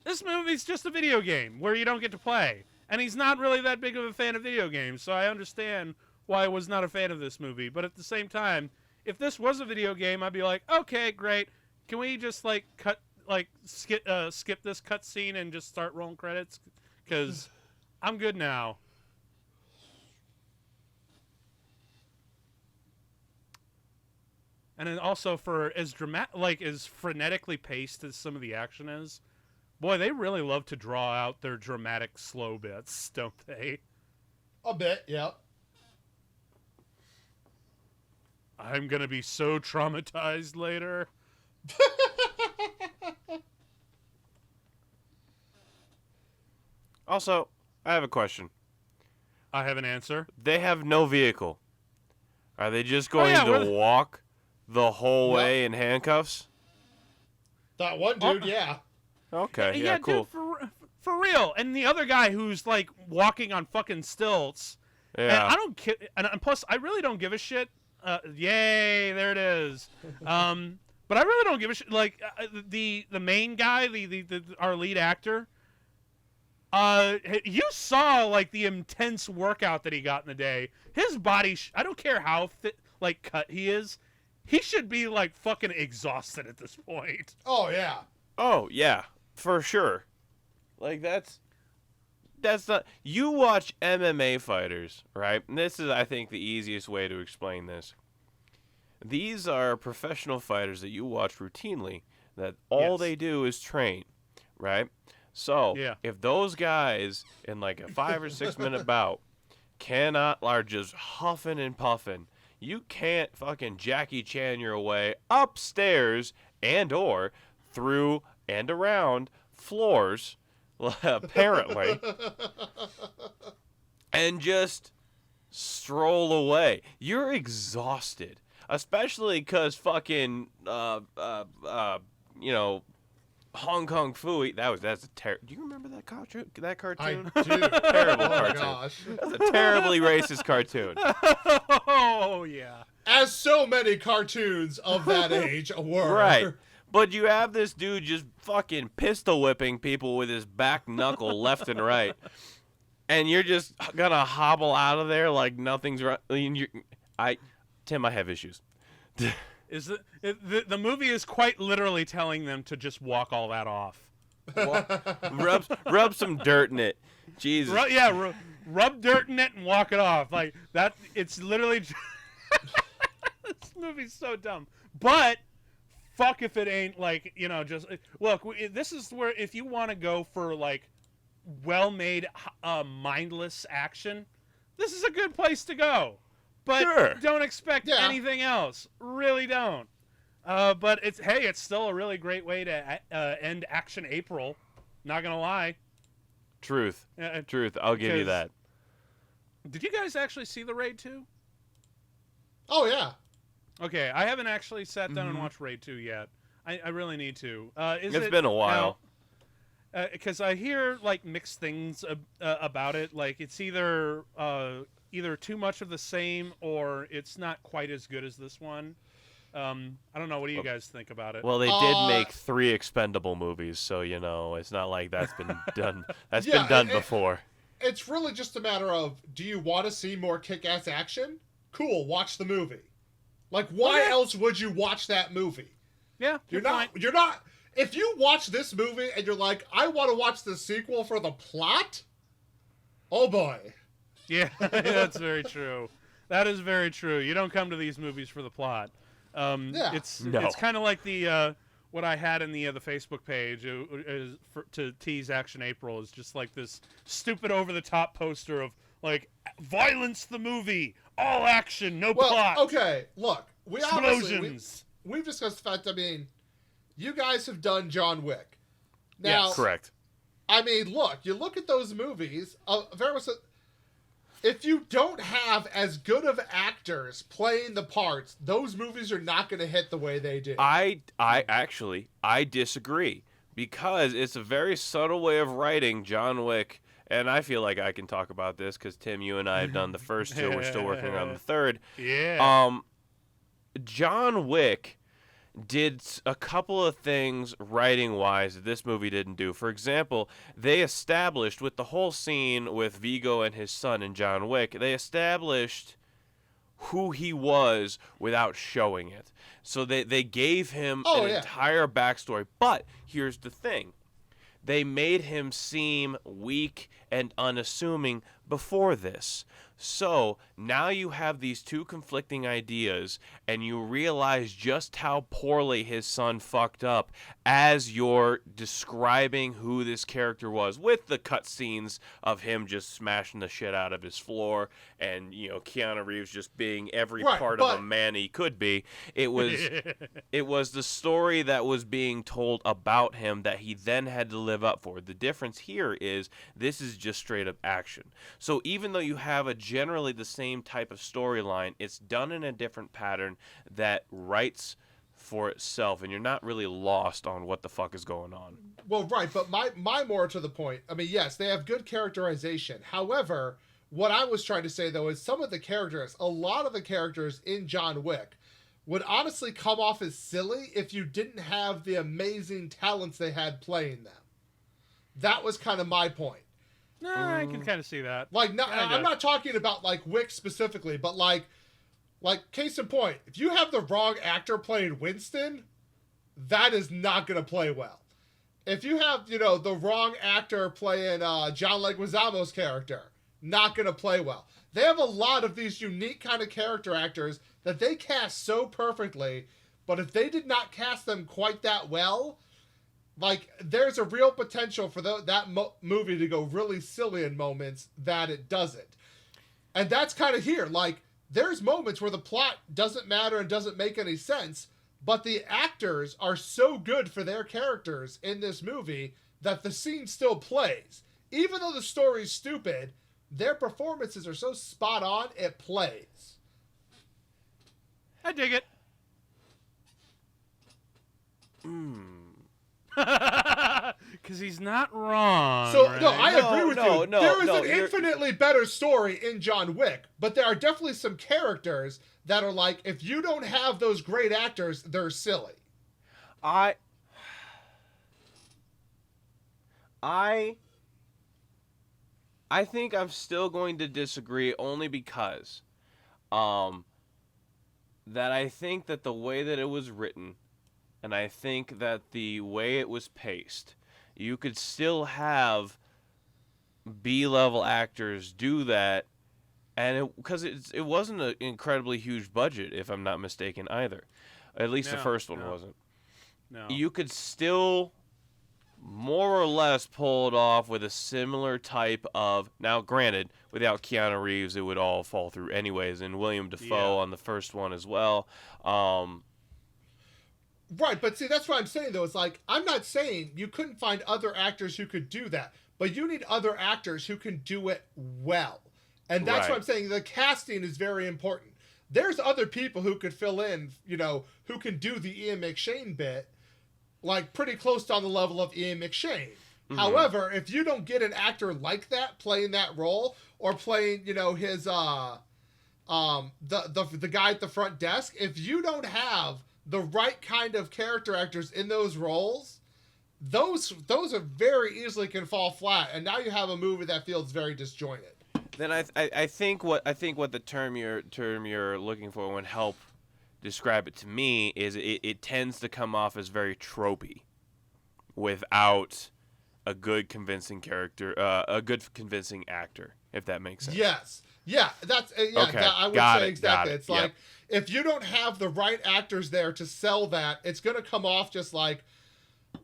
this movie's just a video game where you don't get to play. And he's not really that big of a fan of video games, so I understand why I was not a fan of this movie. But at the same time, if this was a video game, I'd be like, okay, great. Can we just, like, skip this cutscene and just start rolling credits? Because I'm good now. And then also, for as as frenetically paced as some of the action is, boy, they really love to draw out their dramatic slow bits, don't they? A bit, yeah. I'm gonna be so traumatized later. Also, I have a question. I have an answer. They have no vehicle. Are they just going to walk the whole way in handcuffs? That one dude, yeah. Okay, yeah, cool. Dude, for real. And the other guy who's, like, walking on fucking stilts. Yeah. And I don't and plus, I really don't give a shit. Yay, there it is. But I really don't give a shit. Like, the main guy, our lead actor, you saw, like, the intense workout that he got in the day. His body, I don't care how fit, like, cut he is, he should be, like, fucking exhausted at this point. Oh, yeah. Oh, yeah, for sure. Like, that's not... You watch MMA fighters, right? And this is, I think, the easiest way to explain this. These are professional fighters that you watch routinely, that all they do is train, right? So, if those guys, in like a 5 or 6 minute bout, are just huffing and puffing, you can't fucking Jackie Chan your way upstairs and or through and around floors, apparently, and just stroll away. You're exhausted, especially because fucking, Hong Kong Phooey. That's a terrible. Do you remember that cartoon? I do. Terrible cartoon. Gosh. That's a terribly racist cartoon. Oh yeah. As so many cartoons of that age were. Right. But you have this dude just fucking pistol whipping people with his back knuckle left and right. And you're just gonna hobble out of there like nothing's right. Tim, I have issues. The movie is quite literally telling them to just walk all that off. Rub some dirt in it. Jesus. Rub dirt in it and walk it off. Like that. It's literally. This movie's so dumb. But fuck if it ain't like, just look. This is where if you want to go for like well-made, mindless action, this is a good place to go. But sure. Don't expect anything else. Really don't. But it's still a really great way to end Action April. Not gonna lie. Truth. Truth. I'll give you that. Did you guys actually see The Raid 2? Oh, yeah. Okay, I haven't actually sat down and watched Raid 2 yet. I really need to. It's been a while. Because I hear like mixed things about it. Like it's either too much of the same or it's not quite as good as this one. I don't know. What do you guys think about it? Well, they did make 3 Expendable movies, so it's not like that's been done. That's been done before. It's really just a matter of, do you want to see more kick-ass action? Cool, watch the movie. Like, why else would you watch that movie? Yeah, you're not. If you watch this movie and you're like, I want to watch the sequel for the plot. Oh boy. Yeah, that's very true. That is very true. You don't come to these movies for the plot. It's kind of like the what I had in the Facebook page to tease Action April is just like this stupid over the top poster of like violence the movie, all action, no plot. Okay, look, explosions. We've discussed the fact. I mean, you guys have done John Wick. Now, yes, correct. I mean, look, you look at those movies. Very much. If you don't have as good of actors playing the parts, those movies are not going to hit the way they do. I disagree because it's a very subtle way of writing John Wick, and I feel like I can talk about this because Tim, you and I have done the first 2. We're still working on the 3rd. Yeah. John Wick did a couple of things writing-wise that this movie didn't do. For example, they established, with the whole scene with Viggo and his son in John Wick, they established who he was without showing it. So they gave him an entire backstory. But here's the thing. They made him seem weak and unassuming before this. So now you have these 2 conflicting ideas, and you realize just how poorly his son fucked up as you're describing who this character was, with the cutscenes of him just smashing the shit out of his floor, and Keanu Reeves just being every part of a man he could be. It was the story that was being told about him that he then had to live up for. The difference here is this is just straight up action. So even though you have a generally the same type of storyline, it's done in a different pattern that writes for itself, and you're not really lost on what the fuck is going on. Well, right, but my more to the point, I mean, yes, they have good characterization. However, what I was trying to say, though, is some of the characters, a lot of the characters in John Wick would honestly come off as silly if you didn't have the amazing talents they had playing them. That was kind of my point. No, I can kind of see that. Like, no, I'm not talking about, like, Wick specifically, but, like, case in point, if you have the wrong actor playing Winston, that is not going to play well. If you have, the wrong actor playing John Leguizamo's character, not going to play well. They have a lot of these unique kind of character actors that they cast so perfectly, but if they did not cast them quite that well, like, there's a real potential for that movie to go really silly in moments that it doesn't. And that's kind of here. Like, there's moments where the plot doesn't matter and doesn't make any sense, but the actors are so good for their characters in this movie that the scene still plays. Even though the story's stupid, their performances are so spot on, it plays. I dig it. Because he's not wrong. So, right? no, I agree with you. There is an you're... infinitely better story in John Wick, but there are definitely some characters that are like, if you don't have those great actors, they're silly. I think I'm still going to disagree only because that I think that the way that it was written and I think that the way it was paced, you could still have B-level actors do that, and because it wasn't an incredibly huge budget, if I'm not mistaken either. At least the first one wasn't. No. You could still more or less pull it off with a similar type of... Now, granted, without Keanu Reeves, it would all fall through anyways, and William Dafoe on the first one as well. Right, but see, that's what I'm saying, though. It's like, I'm not saying you couldn't find other actors who could do that, but you need other actors who can do it well. And that's what I'm saying. The casting is very important. There's other people who could fill in, you know, who can do the Ian McShane bit, like, pretty close to on the level of Ian McShane. Mm-hmm. However, if you don't get an actor like that playing that role, or playing, you know, his, the guy at the front desk, if you don't have the right kind of character actors in those roles, those are very easily can fall flat, and now you have a movie that feels very disjointed. Then I think what the term you're looking for would help describe it to me is it tends to come off as very tropey, without a good convincing character, a good convincing actor, if that makes sense. Yes. Yeah, that's okay. I would Got say it. exactly. Got it. It's like if you don't have the right actors there to sell that, it's going to come off just like,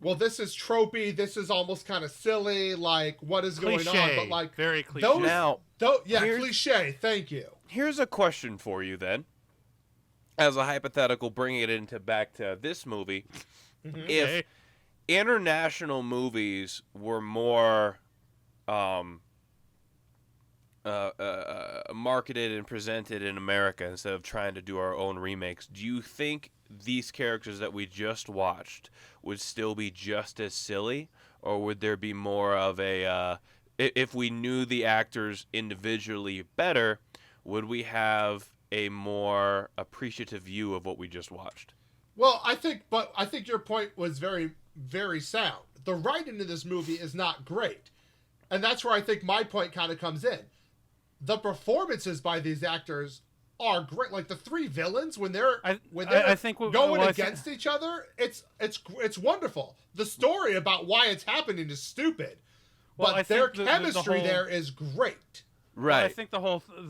well, this is tropey, this is almost kind of silly, like what is going on? But like very cliche. Cliche. Thank you. Here's a question for you then, as a hypothetical, bringing it back to this movie. Mm-hmm. If international movies were more marketed and presented in America instead of trying to do our own remakes, do you think these characters that we just watched would still be just as silly, or would there be more of a if we knew the actors individually better, would we have a more appreciative view of what we just watched? Well, I think your point was very, very sound. The writing in this movie is not great, and that's where I think my point kind of comes in. The performances by these actors are great. Like the three villains when they're going against each other, it's wonderful. The story about why it's happening is stupid, but their chemistry there is great. Right. Well, I think the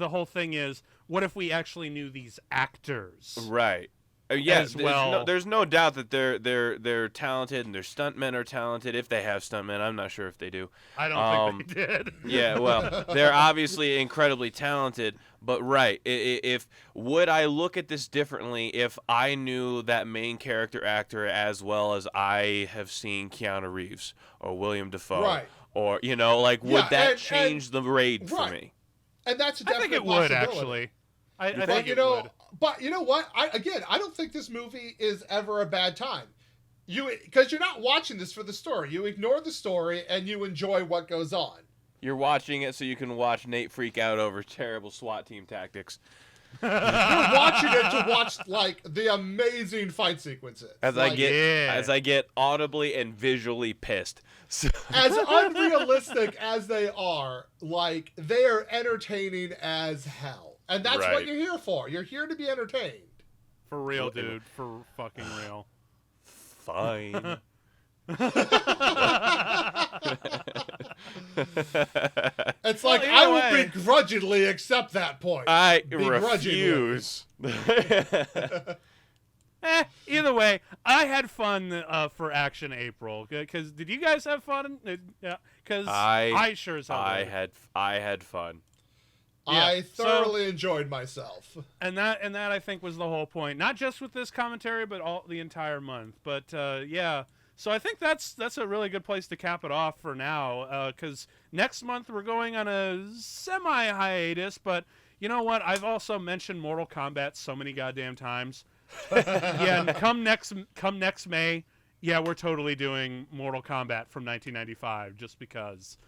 whole thing is, what if we actually knew these actors? Right. Yes. There's no doubt that they're talented, and their stuntmen are talented. If they have stuntmen, I'm not sure if they do. I don't think they did. Yeah. Well, they're obviously incredibly talented. But right, if would I look at this differently if I knew that main character actor as well as I have seen Keanu Reeves or William Dafoe? Right. Or, you know, like, would that change the raid for me? And that's a definite I think it would, actually. I think it would. But you know what? I don't think this movie is ever a bad time. Because you're not watching this for the story. You ignore the story and you enjoy what goes on. You're watching it so you can watch Nate freak out over terrible SWAT team tactics. You're watching it to watch like the amazing fight sequences. As I get audibly and visually pissed. So. As unrealistic as they are, like they are entertaining as hell. And that's what you're here for. You're here to be entertained. For real, dude. For fucking real. Fine. It's like, I will begrudgingly accept that point. I refuse. Either way, I had fun for Action April. Because did you guys have fun? Yeah. Because I sure as hell did. I had fun. Yeah, I thoroughly enjoyed myself. And that I think was the whole point. Not just with this commentary, but the entire month. But yeah. So I think that's a really good place to cap it off for now, because next month we're going on a semi-hiatus, but you know what? I've also mentioned Mortal Kombat so many goddamn times. Yeah, and come next May, yeah, we're totally doing Mortal Kombat from 1995, just because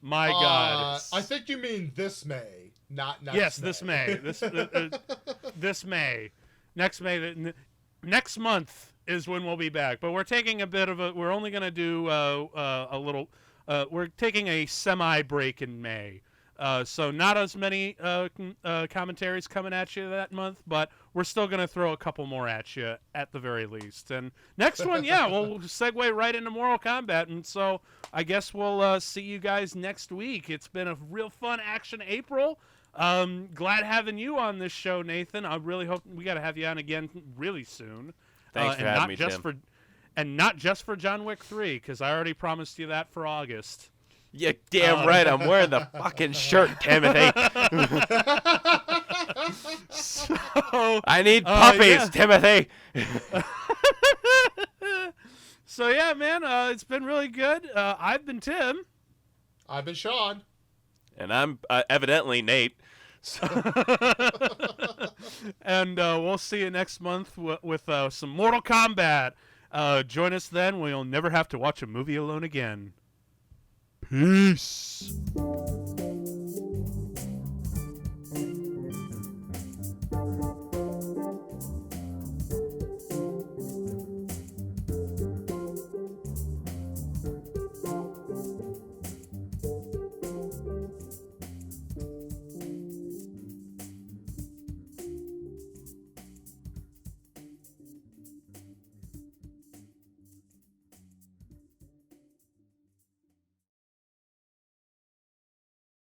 my God. I think you mean this May, not next May. Yes, this May. This May. Next May. next month is when we'll be back. But we're taking a bit of a. We're only gonna do a little. We're taking a semi break in May. So not as many commentaries coming at you that month, but we're still going to throw a couple more at you at the very least. And next one, we'll segue right into Mortal Kombat. And so I guess we'll see you guys next week. It's been a real fun action April. Glad having you on this show, Nathan. I really hope we got to have you on again really soon. Thanks for having me, Tim. And not just for John Wick 3, because I already promised you that for August. Yeah, damn right. I'm wearing the fucking shirt, Timothy. So, I need puppies, yeah. Timothy. So yeah, man, it's been really good. I've been Tim. I've been Sean. And I'm evidently Nate. And we'll see you next month with some Mortal Kombat. Join us then. We'll never have to watch a movie alone again. Peace.